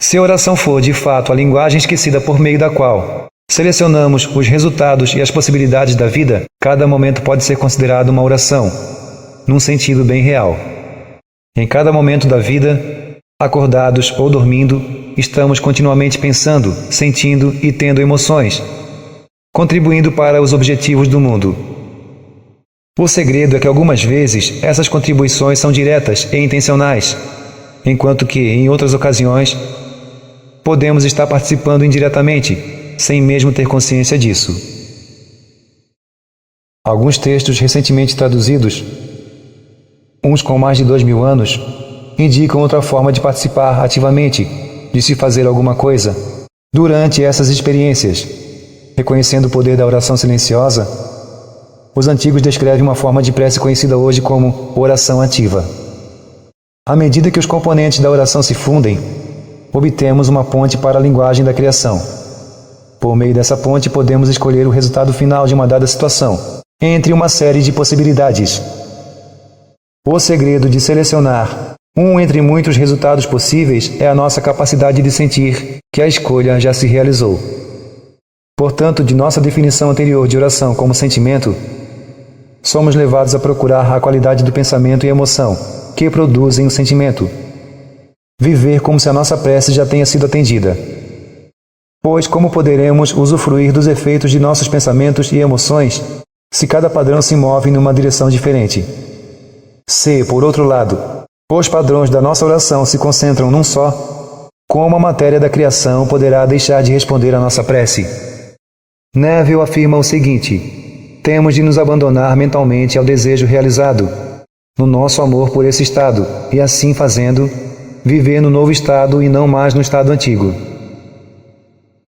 Se a oração for, de fato, a linguagem esquecida por meio da qual selecionamos os resultados e as possibilidades da vida, cada momento pode ser considerado uma oração, num sentido bem real. Em cada momento da vida, acordados ou dormindo, estamos continuamente pensando, sentindo e tendo emoções, contribuindo para os objetivos do mundo. O segredo é que algumas vezes essas contribuições são diretas e intencionais, enquanto que, em outras ocasiões, podemos estar participando indiretamente, sem mesmo ter consciência disso. Alguns textos recentemente traduzidos, uns com mais de 2000 anos, indicam outra forma de participar ativamente, de se fazer alguma coisa, durante essas experiências. Reconhecendo o poder da oração silenciosa, os antigos descrevem uma forma de prece conhecida hoje como oração ativa. À medida que os componentes da oração se fundem, obtemos uma ponte para a linguagem da criação. Por meio dessa ponte, podemos escolher o resultado final de uma dada situação, entre uma série de possibilidades. O segredo de selecionar um entre muitos resultados possíveis é a nossa capacidade de sentir que a escolha já se realizou. Portanto, de nossa definição anterior de oração como sentimento, somos levados a procurar a qualidade do pensamento e emoção que produzem o sentimento. Viver como se a nossa prece já tenha sido atendida. Pois como poderemos usufruir dos efeitos de nossos pensamentos e emoções se cada padrão se move numa direção diferente? Se, por outro lado, os padrões da nossa oração se concentram num só, como a matéria da criação poderá deixar de responder à nossa prece? Neville afirma o seguinte: temos de nos abandonar mentalmente ao desejo realizado, no nosso amor por esse estado, e assim fazendo, viver no novo estado e não mais no estado antigo.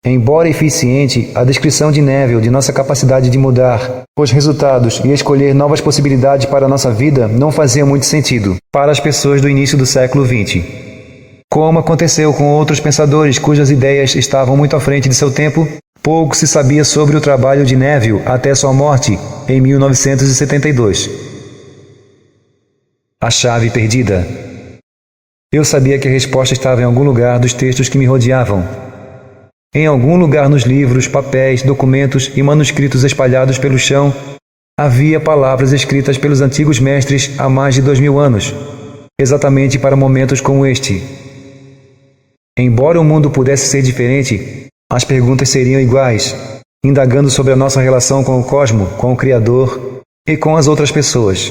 Embora eficiente, a descrição de Neville de nossa capacidade de mudar os resultados e escolher novas possibilidades para a nossa vida não fazia muito sentido para as pessoas do início do século XX. Como aconteceu com outros pensadores cujas ideias estavam muito à frente de seu tempo, pouco se sabia sobre o trabalho de Neville até sua morte em 1972. A chave perdida. Eu sabia que a resposta estava em algum lugar dos textos que me rodeavam. Em algum lugar nos livros, papéis, documentos e manuscritos espalhados pelo chão, havia palavras escritas pelos antigos mestres há mais de 2000 anos, exatamente para momentos como este. Embora o mundo pudesse ser diferente, as perguntas seriam iguais, indagando sobre a nossa relação com o cosmo, com o Criador e com as outras pessoas.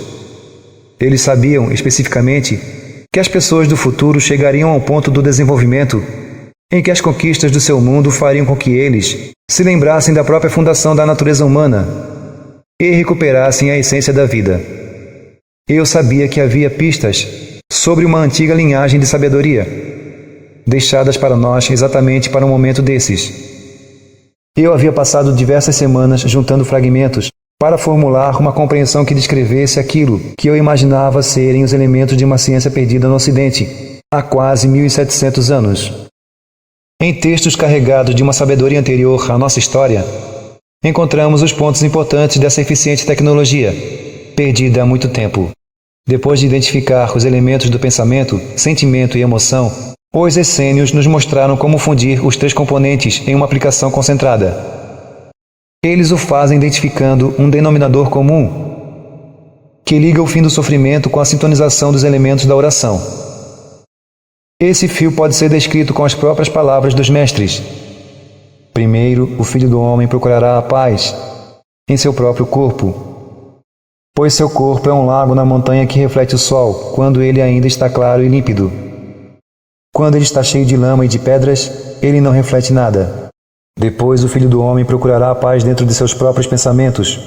Eles sabiam, especificamente, que as pessoas do futuro chegariam ao ponto do desenvolvimento em que as conquistas do seu mundo fariam com que eles se lembrassem da própria fundação da natureza humana e recuperassem a essência da vida. Eu sabia que havia pistas sobre uma antiga linhagem de sabedoria, deixadas para nós exatamente para um momento desses. Eu havia passado diversas semanas juntando fragmentos para formular uma compreensão que descrevesse aquilo que eu imaginava serem os elementos de uma ciência perdida no Ocidente há quase 1700 anos. Em textos carregados de uma sabedoria anterior à nossa história, encontramos os pontos importantes dessa eficiente tecnologia, perdida há muito tempo. Depois de identificar os elementos do pensamento, sentimento e emoção, os essênios nos mostraram como fundir os três componentes em uma aplicação concentrada. Eles o fazem identificando um denominador comum, que liga o fim do sofrimento com a sintonização dos elementos da oração. Esse fio pode ser descrito com as próprias palavras dos mestres. Primeiro, o Filho do Homem procurará a paz em seu próprio corpo, pois seu corpo é um lago na montanha que reflete o sol, quando ele ainda está claro e límpido. Quando ele está cheio de lama e de pedras, ele não reflete nada. Depois, o Filho do Homem procurará a paz dentro de seus próprios pensamentos.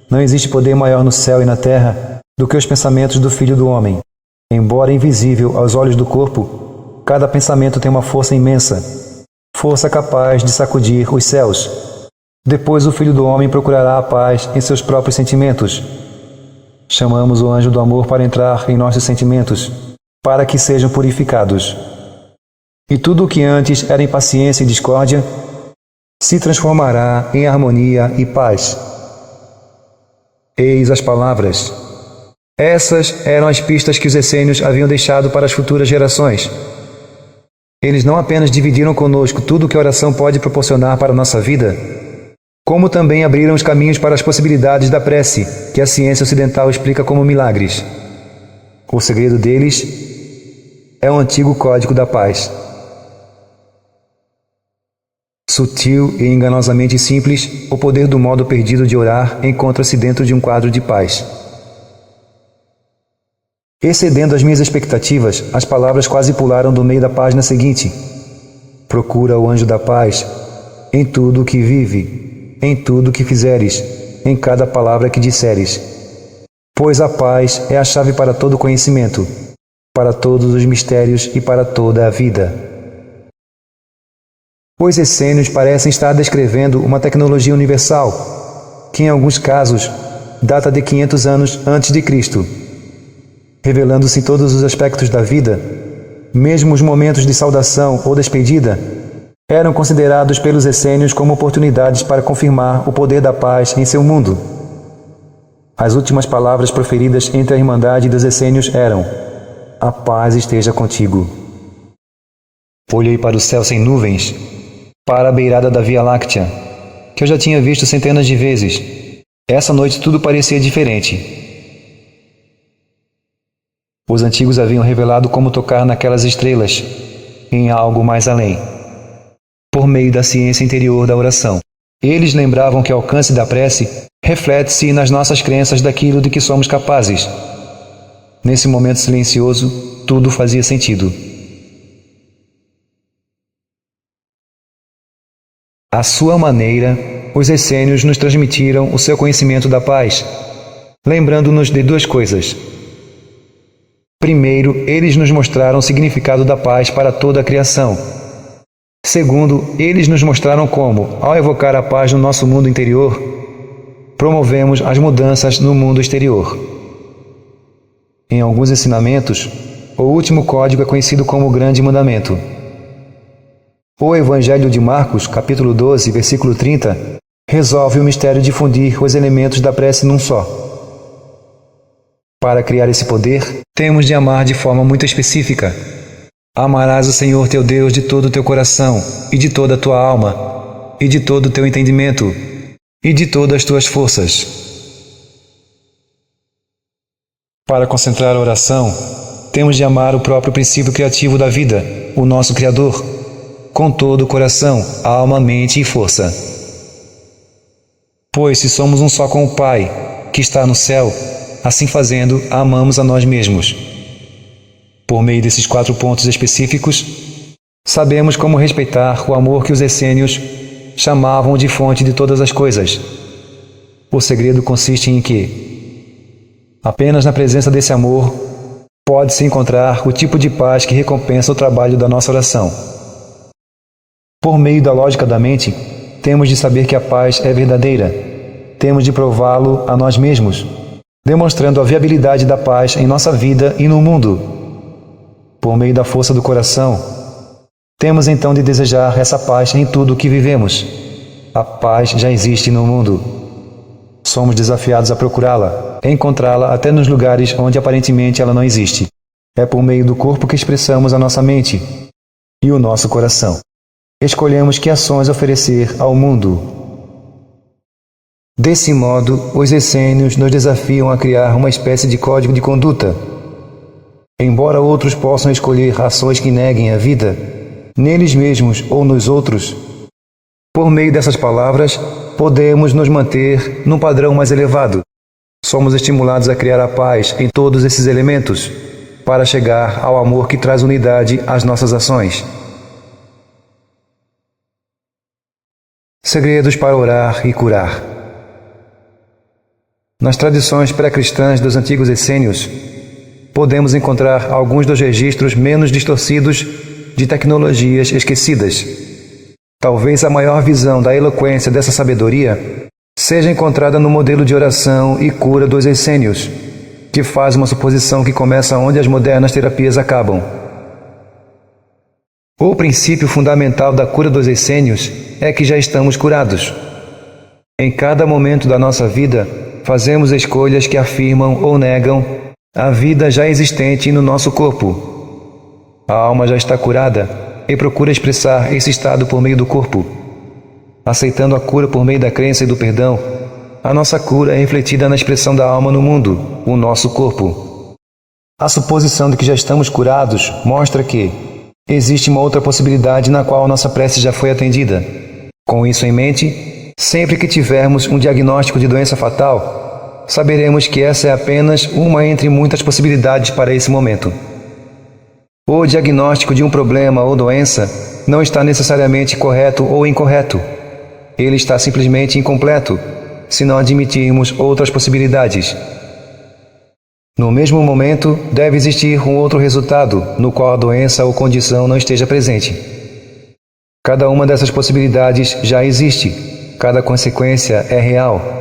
Não existe poder maior no céu e na terra do que os pensamentos do Filho do Homem. Embora invisível aos olhos do corpo, cada pensamento tem uma força imensa, força capaz de sacudir os céus. Depois o Filho do Homem procurará a paz em seus próprios sentimentos. Chamamos o anjo do amor para entrar em nossos sentimentos, para que sejam purificados. E tudo o que antes era impaciência e discórdia, se transformará em harmonia e paz. Eis as palavras. Essas eram as pistas que os essênios haviam deixado para as futuras gerações. Eles não apenas dividiram conosco tudo o que a oração pode proporcionar para a nossa vida, como também abriram os caminhos para as possibilidades da prece, que a ciência ocidental explica como milagres. O segredo deles é o antigo código da paz. Sutil e enganosamente simples, o poder do modo perdido de orar encontra-se dentro de um quadro de paz. Excedendo as minhas expectativas, as palavras quase pularam do meio da página seguinte. Procura o anjo da paz em tudo o que vive, em tudo o que fizeres, em cada palavra que disseres. Pois a paz é a chave para todo conhecimento, para todos os mistérios e para toda a vida. Os essênios parecem estar descrevendo uma tecnologia universal, que em alguns casos data de 500 anos antes de Cristo. Revelando-se em todos os aspectos da vida, mesmo os momentos de saudação ou despedida, eram considerados pelos essênios como oportunidades para confirmar o poder da paz em seu mundo. As últimas palavras proferidas entre a Irmandade dos essênios eram: "A paz esteja contigo." Olhei para o céu sem nuvens, para a beirada da Via Láctea, que eu já tinha visto centenas de vezes. Essa noite tudo parecia diferente. Os antigos haviam revelado como tocar naquelas estrelas, em algo mais além, por meio da ciência interior da oração. Eles lembravam que o alcance da prece reflete-se nas nossas crenças daquilo de que somos capazes. Nesse momento silencioso, tudo fazia sentido. À sua maneira, os essênios nos transmitiram o seu conhecimento da paz, lembrando-nos de duas coisas. Primeiro, eles nos mostraram o significado da paz para toda a criação. Segundo, eles nos mostraram como, ao evocar a paz no nosso mundo interior, promovemos as mudanças no mundo exterior. Em alguns ensinamentos, o último código é conhecido como o Grande Mandamento. O Evangelho de Marcos, capítulo 12, versículo 30, resolve o mistério de fundir os elementos da prece num só. Para criar esse poder, temos de amar de forma muito específica. Amarás o Senhor teu Deus de todo o teu coração, e de toda a tua alma, e de todo o teu entendimento, e de todas as tuas forças. Para concentrar a oração, temos de amar o próprio princípio criativo da vida, o nosso Criador, com todo o coração, alma, mente e força. Pois se somos um só com o Pai, que está no céu, assim fazendo, amamos a nós mesmos. Por meio desses 4 pontos específicos, sabemos como respeitar o amor que os essênios chamavam de fonte de todas as coisas. O segredo consiste em que, apenas na presença desse amor, pode-se encontrar o tipo de paz que recompensa o trabalho da nossa oração. Por meio da lógica da mente, temos de saber que a paz é verdadeira. Temos de prová-lo a nós mesmos, demonstrando a viabilidade da paz em nossa vida e no mundo. Por meio da força do coração, temos então de desejar essa paz em tudo o que vivemos. A paz já existe no mundo. Somos desafiados a procurá-la, a encontrá-la até nos lugares onde aparentemente ela não existe. É por meio do corpo que expressamos a nossa mente e o nosso coração. Escolhemos que ações oferecer ao mundo. Desse modo, os essênios nos desafiam a criar uma espécie de código de conduta. Embora outros possam escolher ações que neguem a vida, neles mesmos ou nos outros, por meio dessas palavras, podemos nos manter num padrão mais elevado. Somos estimulados a criar a paz em todos esses elementos, para chegar ao amor que traz unidade às nossas ações. Segredos para orar e curar. Nas tradições pré-cristãs dos antigos essênios, podemos encontrar alguns dos registros menos distorcidos de tecnologias esquecidas. Talvez a maior visão da eloquência dessa sabedoria seja encontrada no modelo de oração e cura dos essênios, que faz uma suposição que começa onde as modernas terapias acabam. O princípio fundamental da cura dos essênios é que já estamos curados. Em cada momento da nossa vida, fazemos escolhas que afirmam ou negam a vida já existente no nosso corpo. A alma já está curada e procura expressar esse estado por meio do corpo. Aceitando a cura por meio da crença e do perdão, a nossa cura é refletida na expressão da alma no mundo, o nosso corpo. A suposição de que já estamos curados mostra que existe uma outra possibilidade na qual nossa prece já foi atendida. Com isso em mente, sempre que tivermos um diagnóstico de doença fatal, saberemos que essa é apenas uma entre muitas possibilidades para esse momento. O diagnóstico de um problema ou doença não está necessariamente correto ou incorreto. Ele está simplesmente incompleto, se não admitirmos outras possibilidades. No mesmo momento, deve existir um outro resultado, no qual a doença ou condição não esteja presente. Cada uma dessas possibilidades já existe, cada consequência é real.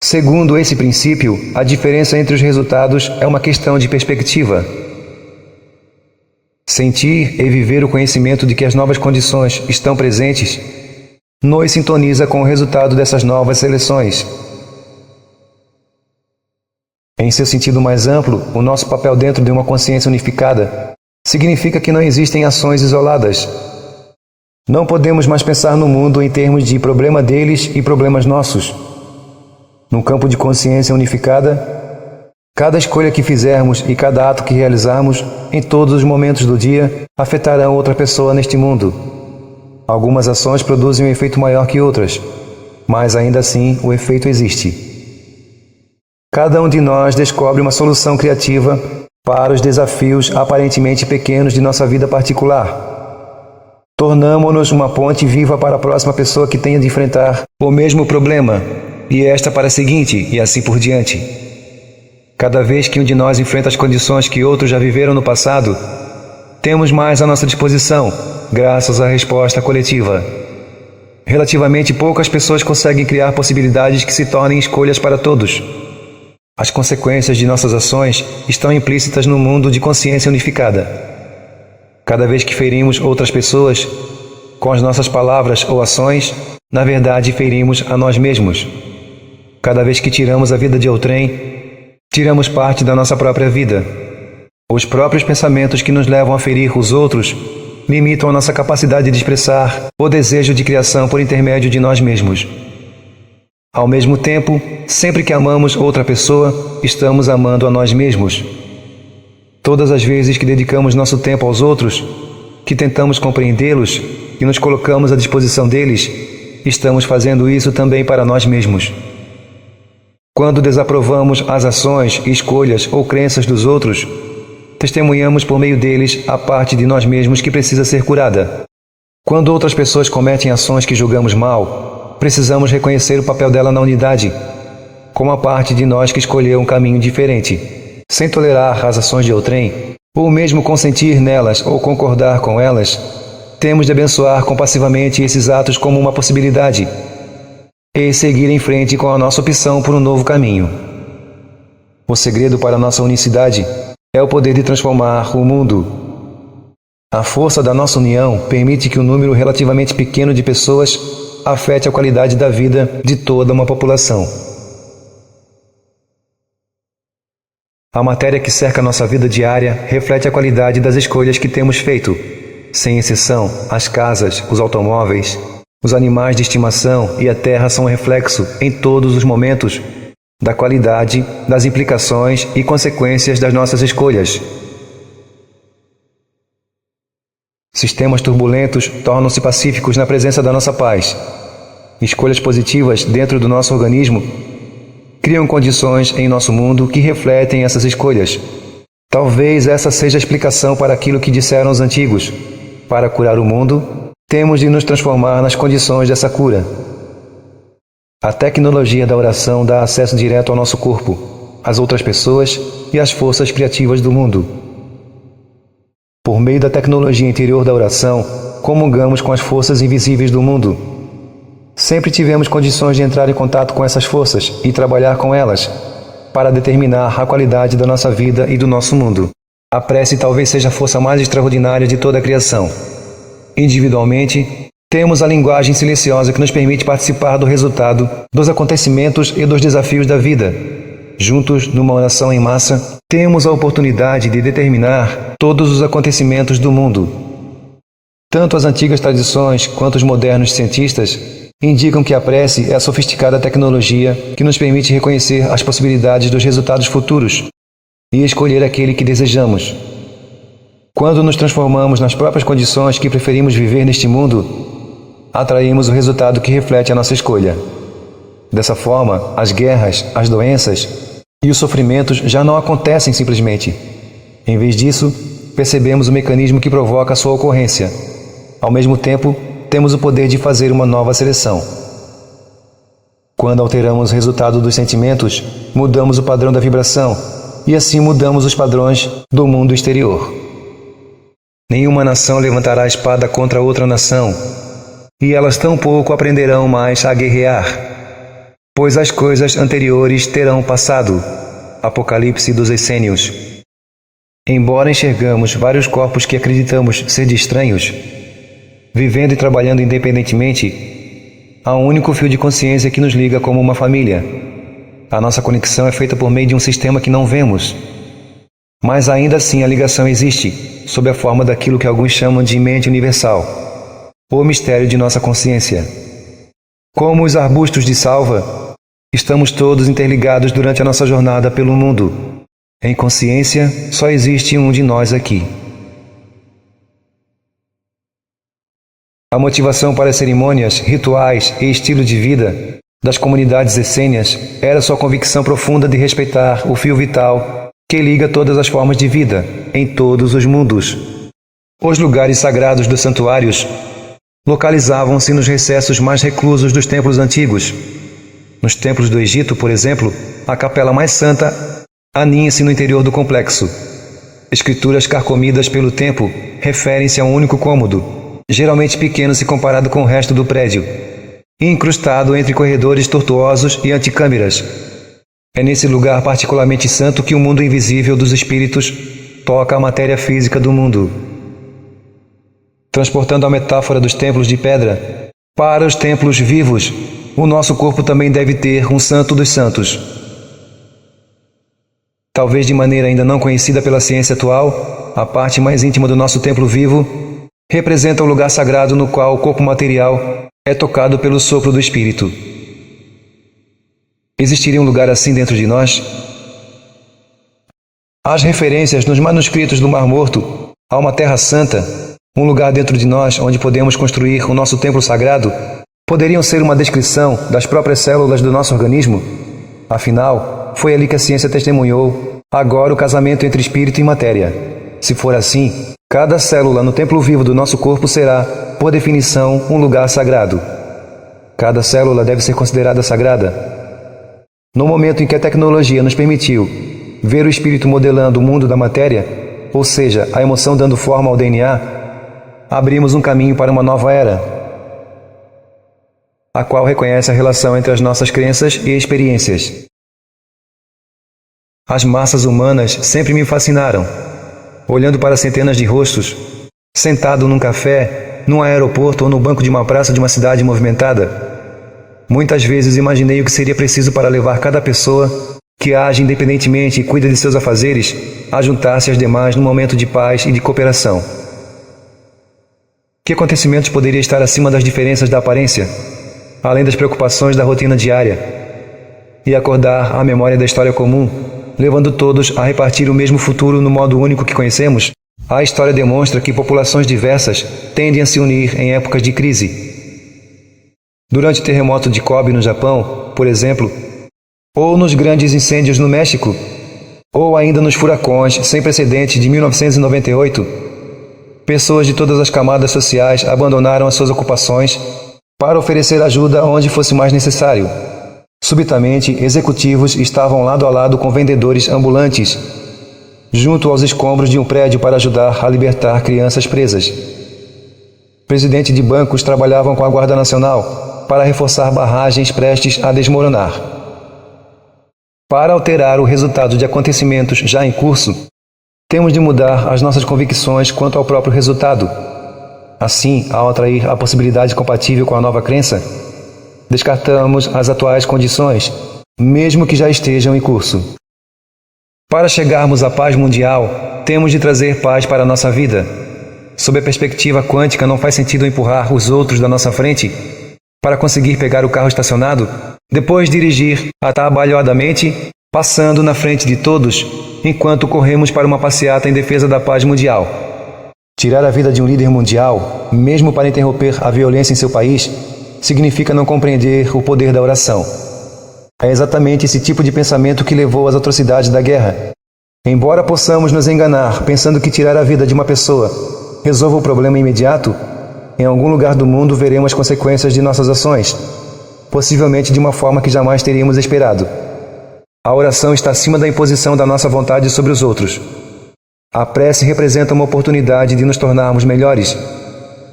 Segundo esse princípio, a diferença entre os resultados é uma questão de perspectiva. Sentir e viver o conhecimento de que as novas condições estão presentes nos sintoniza com o resultado dessas novas seleções. Em seu sentido mais amplo, o nosso papel dentro de uma consciência unificada significa que não existem ações isoladas. Não podemos mais pensar no mundo em termos de problema deles e problemas nossos. No campo de consciência unificada, cada escolha que fizermos e cada ato que realizarmos em todos os momentos do dia afetarão outra pessoa neste mundo. Algumas ações produzem um efeito maior que outras, mas ainda assim o efeito existe. Cada um de nós descobre uma solução criativa para os desafios aparentemente pequenos de nossa vida particular. Tornamo-nos uma ponte viva para a próxima pessoa que tenha de enfrentar o mesmo problema, e esta para a seguinte, e assim por diante. Cada vez que um de nós enfrenta as condições que outros já viveram no passado, temos mais à nossa disposição, graças à resposta coletiva. Relativamente poucas pessoas conseguem criar possibilidades que se tornem escolhas para todos. As consequências de nossas ações estão implícitas no mundo de consciência unificada. Cada vez que ferimos outras pessoas, com as nossas palavras ou ações, na verdade ferimos a nós mesmos. Cada vez que tiramos a vida de outrem, tiramos parte da nossa própria vida. Os próprios pensamentos que nos levam a ferir os outros limitam a nossa capacidade de expressar o desejo de criação por intermédio de nós mesmos. Ao mesmo tempo, sempre que amamos outra pessoa, estamos amando a nós mesmos. Todas as vezes que dedicamos nosso tempo aos outros, que tentamos compreendê-los e nos colocamos à disposição deles, estamos fazendo isso também para nós mesmos. Quando desaprovamos as ações, escolhas ou crenças dos outros, testemunhamos por meio deles a parte de nós mesmos que precisa ser curada. Quando outras pessoas cometem ações que julgamos mal, precisamos reconhecer o papel dela na unidade, como a parte de nós que escolheu um caminho diferente. Sem tolerar as ações de outrem, ou mesmo consentir nelas ou concordar com elas, temos de abençoar compassivamente esses atos como uma possibilidade e seguir em frente com a nossa opção por um novo caminho. O segredo para a nossa unicidade é o poder de transformar o mundo. A força da nossa união permite que um número relativamente pequeno de pessoas afete a qualidade da vida de toda uma população. A matéria que cerca nossa vida diária reflete a qualidade das escolhas que temos feito. Sem exceção, as casas, os automóveis, os animais de estimação e a terra são um reflexo, em todos os momentos, da qualidade, das implicações e consequências das nossas escolhas. Sistemas turbulentos tornam-se pacíficos na presença da nossa paz. Escolhas positivas dentro do nosso organismo criam condições em nosso mundo que refletem essas escolhas. Talvez essa seja a explicação para aquilo que disseram os antigos. Para curar o mundo, temos de nos transformar nas condições dessa cura. A tecnologia da oração dá acesso direto ao nosso corpo, às outras pessoas e às forças criativas do mundo. Por meio da tecnologia interior da oração, comungamos com as forças invisíveis do mundo. Sempre tivemos condições de entrar em contato com essas forças e trabalhar com elas, para determinar a qualidade da nossa vida e do nosso mundo. A prece talvez seja a força mais extraordinária de toda a criação. Individualmente, temos a linguagem silenciosa que nos permite participar do resultado, dos acontecimentos e dos desafios da vida. Juntos, numa oração em massa, temos a oportunidade de determinar todos os acontecimentos do mundo. Tanto as antigas tradições quanto os modernos cientistas indicam que a prece é a sofisticada tecnologia que nos permite reconhecer as possibilidades dos resultados futuros e escolher aquele que desejamos. Quando nos transformamos nas próprias condições que preferimos viver neste mundo, atraímos o resultado que reflete a nossa escolha. Dessa forma, as guerras, as doenças e os sofrimentos já não acontecem simplesmente. Em vez disso, percebemos o mecanismo que provoca a sua ocorrência. Ao mesmo tempo, temos o poder de fazer uma nova seleção. Quando alteramos o resultado dos sentimentos, mudamos o padrão da vibração e assim mudamos os padrões do mundo exterior. Nenhuma nação levantará a espada contra outra nação, e elas tampouco aprenderão mais a guerrear, pois as coisas anteriores terão passado. Apocalipse dos Essênios. Embora enxergamos vários corpos que acreditamos ser de estranhos, vivendo e trabalhando independentemente, há um único fio de consciência que nos liga como uma família. A nossa conexão é feita por meio de um sistema que não vemos. Mas ainda assim a ligação existe, sob a forma daquilo que alguns chamam de mente universal, o mistério de nossa consciência. Como os arbustos de salva, estamos todos interligados durante a nossa jornada pelo mundo. Em consciência, só existe um de nós aqui. A motivação para as cerimônias, rituais e estilo de vida das comunidades essênias era sua convicção profunda de respeitar o fio vital que liga todas as formas de vida, em todos os mundos. Os lugares sagrados dos santuários localizavam-se nos recessos mais reclusos dos templos antigos. Nos templos do Egito, por exemplo, a capela mais santa aninha-se no interior do complexo. Escrituras carcomidas pelo tempo referem-se a um único cômodo, geralmente pequeno se comparado com o resto do prédio, incrustado entre corredores tortuosos e antecâmeras. É nesse lugar particularmente santo que o mundo invisível dos espíritos toca a matéria física do mundo. Transportando a metáfora dos templos de pedra para os templos vivos, o nosso corpo também deve ter um santo dos santos. Talvez de maneira ainda não conhecida pela ciência atual, a parte mais íntima do nosso templo vivo representa o lugar sagrado no qual o corpo material é tocado pelo sopro do Espírito. Existiria um lugar assim dentro de nós? As referências nos manuscritos do Mar Morto a uma terra santa, um lugar dentro de nós onde podemos construir o nosso templo sagrado, poderiam ser uma descrição das próprias células do nosso organismo? Afinal, foi ali que a ciência testemunhou agora o casamento entre espírito e matéria. Se for assim, cada célula no templo vivo do nosso corpo será, por definição, um lugar sagrado. Cada célula deve ser considerada sagrada. No momento em que a tecnologia nos permitiu ver o espírito modelando o mundo da matéria, ou seja, a emoção dando forma ao DNA, abrimos um caminho para uma nova era, a qual reconhece a relação entre as nossas crenças e experiências. As massas humanas sempre me fascinaram. Olhando para centenas de rostos, sentado num café, num aeroporto ou no banco de uma praça de uma cidade movimentada, muitas vezes imaginei o que seria preciso para levar cada pessoa que age independentemente e cuida de seus afazeres a juntar-se às demais num momento de paz e de cooperação. Que acontecimentos poderia estar acima das diferenças da aparência, além das preocupações da rotina diária, e acordar a memória da história comum, levando todos a repartir o mesmo futuro no modo único que conhecemos? A história demonstra que populações diversas tendem a se unir em épocas de crise. Durante o terremoto de Kobe no Japão, por exemplo, ou nos grandes incêndios no México, ou ainda nos furacões sem precedentes de 1998, pessoas de todas as camadas sociais abandonaram as suas ocupações para oferecer ajuda onde fosse mais necessário. Subitamente, executivos estavam lado a lado com vendedores ambulantes, junto aos escombros de um prédio para ajudar a libertar crianças presas. Presidentes de bancos trabalhavam com a Guarda Nacional para reforçar barragens prestes a desmoronar. Para alterar o resultado de acontecimentos já em curso, temos de mudar as nossas convicções quanto ao próprio resultado. Assim, ao atrair a possibilidade compatível com a nova crença, descartamos as atuais condições, mesmo que já estejam em curso. Para chegarmos à paz mundial, temos de trazer paz para a nossa vida. Sob a perspectiva quântica, não faz sentido empurrar os outros da nossa frente para conseguir pegar o carro estacionado, depois dirigir atabalhoadamente, passando na frente de todos, enquanto corremos para uma passeata em defesa da paz mundial. Tirar a vida de um líder mundial, mesmo para interromper a violência em seu país, significa não compreender o poder da oração. É exatamente esse tipo de pensamento que levou às atrocidades da guerra. Embora possamos nos enganar pensando que tirar a vida de uma pessoa resolva o problema imediato, em algum lugar do mundo veremos as consequências de nossas ações, possivelmente de uma forma que jamais teríamos esperado. A oração está acima da imposição da nossa vontade sobre os outros. A prece representa uma oportunidade de nos tornarmos melhores,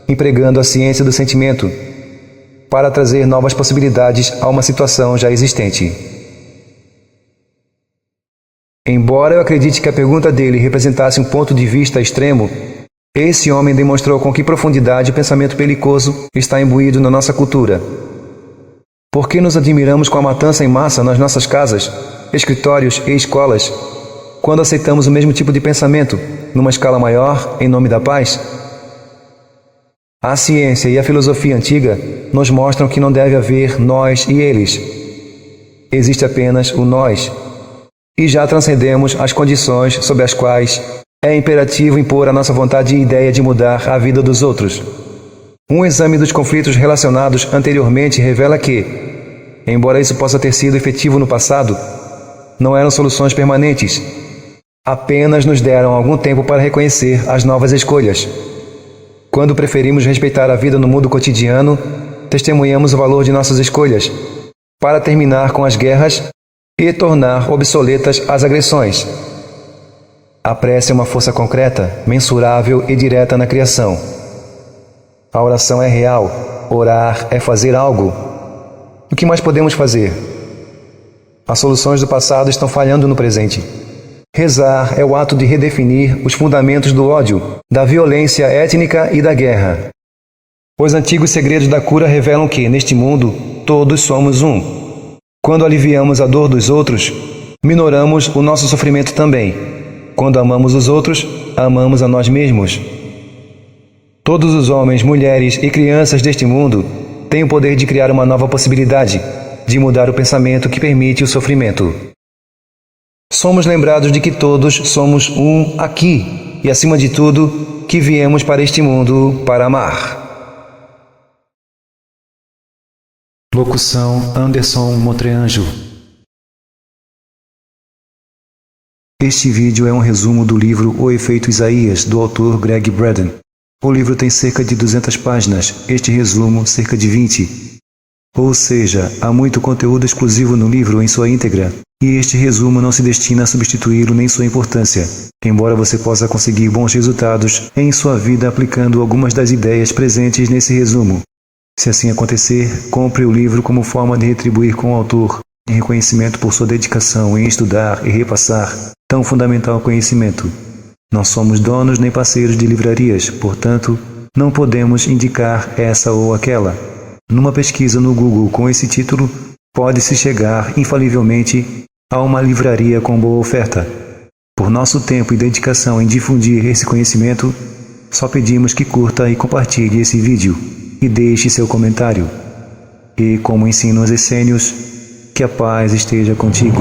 empregando a ciência do sentimento para trazer novas possibilidades a uma situação já existente. Embora eu acredite que a pergunta dele representasse um ponto de vista extremo, esse homem demonstrou com que profundidade o pensamento belicoso está imbuído na nossa cultura. Por que nos admiramos com a matança em massa nas nossas casas, escritórios e escolas, quando aceitamos o mesmo tipo de pensamento, numa escala maior, em nome da paz? A ciência e a filosofia antiga nos mostram que não deve haver nós e eles. Existe apenas o nós. E já transcendemos as condições sob as quais é imperativo impor a nossa vontade e ideia de mudar a vida dos outros. Um exame dos conflitos relacionados anteriormente revela que, embora isso possa ter sido efetivo no passado, não eram soluções permanentes. Apenas nos deram algum tempo para reconhecer as novas escolhas. Quando preferimos respeitar a vida no mundo cotidiano, testemunhamos o valor de nossas escolhas, para terminar com as guerras e tornar obsoletas as agressões. A prece é uma força concreta, mensurável e direta na criação. A oração é real. Orar é fazer algo. O que mais podemos fazer? As soluções do passado estão falhando no presente. Rezar é o ato de redefinir os fundamentos do ódio, da violência étnica e da guerra. Os antigos segredos da cura revelam que, neste mundo, todos somos um. Quando aliviamos a dor dos outros, minoramos o nosso sofrimento também. Quando amamos os outros, amamos a nós mesmos. Todos os homens, mulheres e crianças deste mundo têm o poder de criar uma nova possibilidade, de mudar o pensamento que permite o sofrimento. Somos lembrados de que todos somos um aqui e, acima de tudo, que viemos para este mundo para amar. Locução Anderson Motreanjo. Este vídeo é um resumo do livro O Efeito Isaías, do autor Greg Braden. O livro tem cerca de 200 páginas, este resumo cerca de 20. Ou seja, há muito conteúdo exclusivo no livro em sua íntegra, e este resumo não se destina a substituí-lo nem sua importância, embora você possa conseguir bons resultados em sua vida aplicando algumas das ideias presentes nesse resumo. Se assim acontecer, compre o livro como forma de retribuir com o autor, em reconhecimento por sua dedicação em estudar e repassar tão fundamental conhecimento. Não somos donos nem parceiros de livrarias, portanto, não podemos indicar essa ou aquela. Numa pesquisa no Google com esse título, pode-se chegar infalivelmente a uma livraria com boa oferta. Por nosso tempo e dedicação em difundir esse conhecimento, só pedimos que curta e compartilhe esse vídeo e deixe seu comentário. E, como ensinam os essênios, que a paz esteja contigo.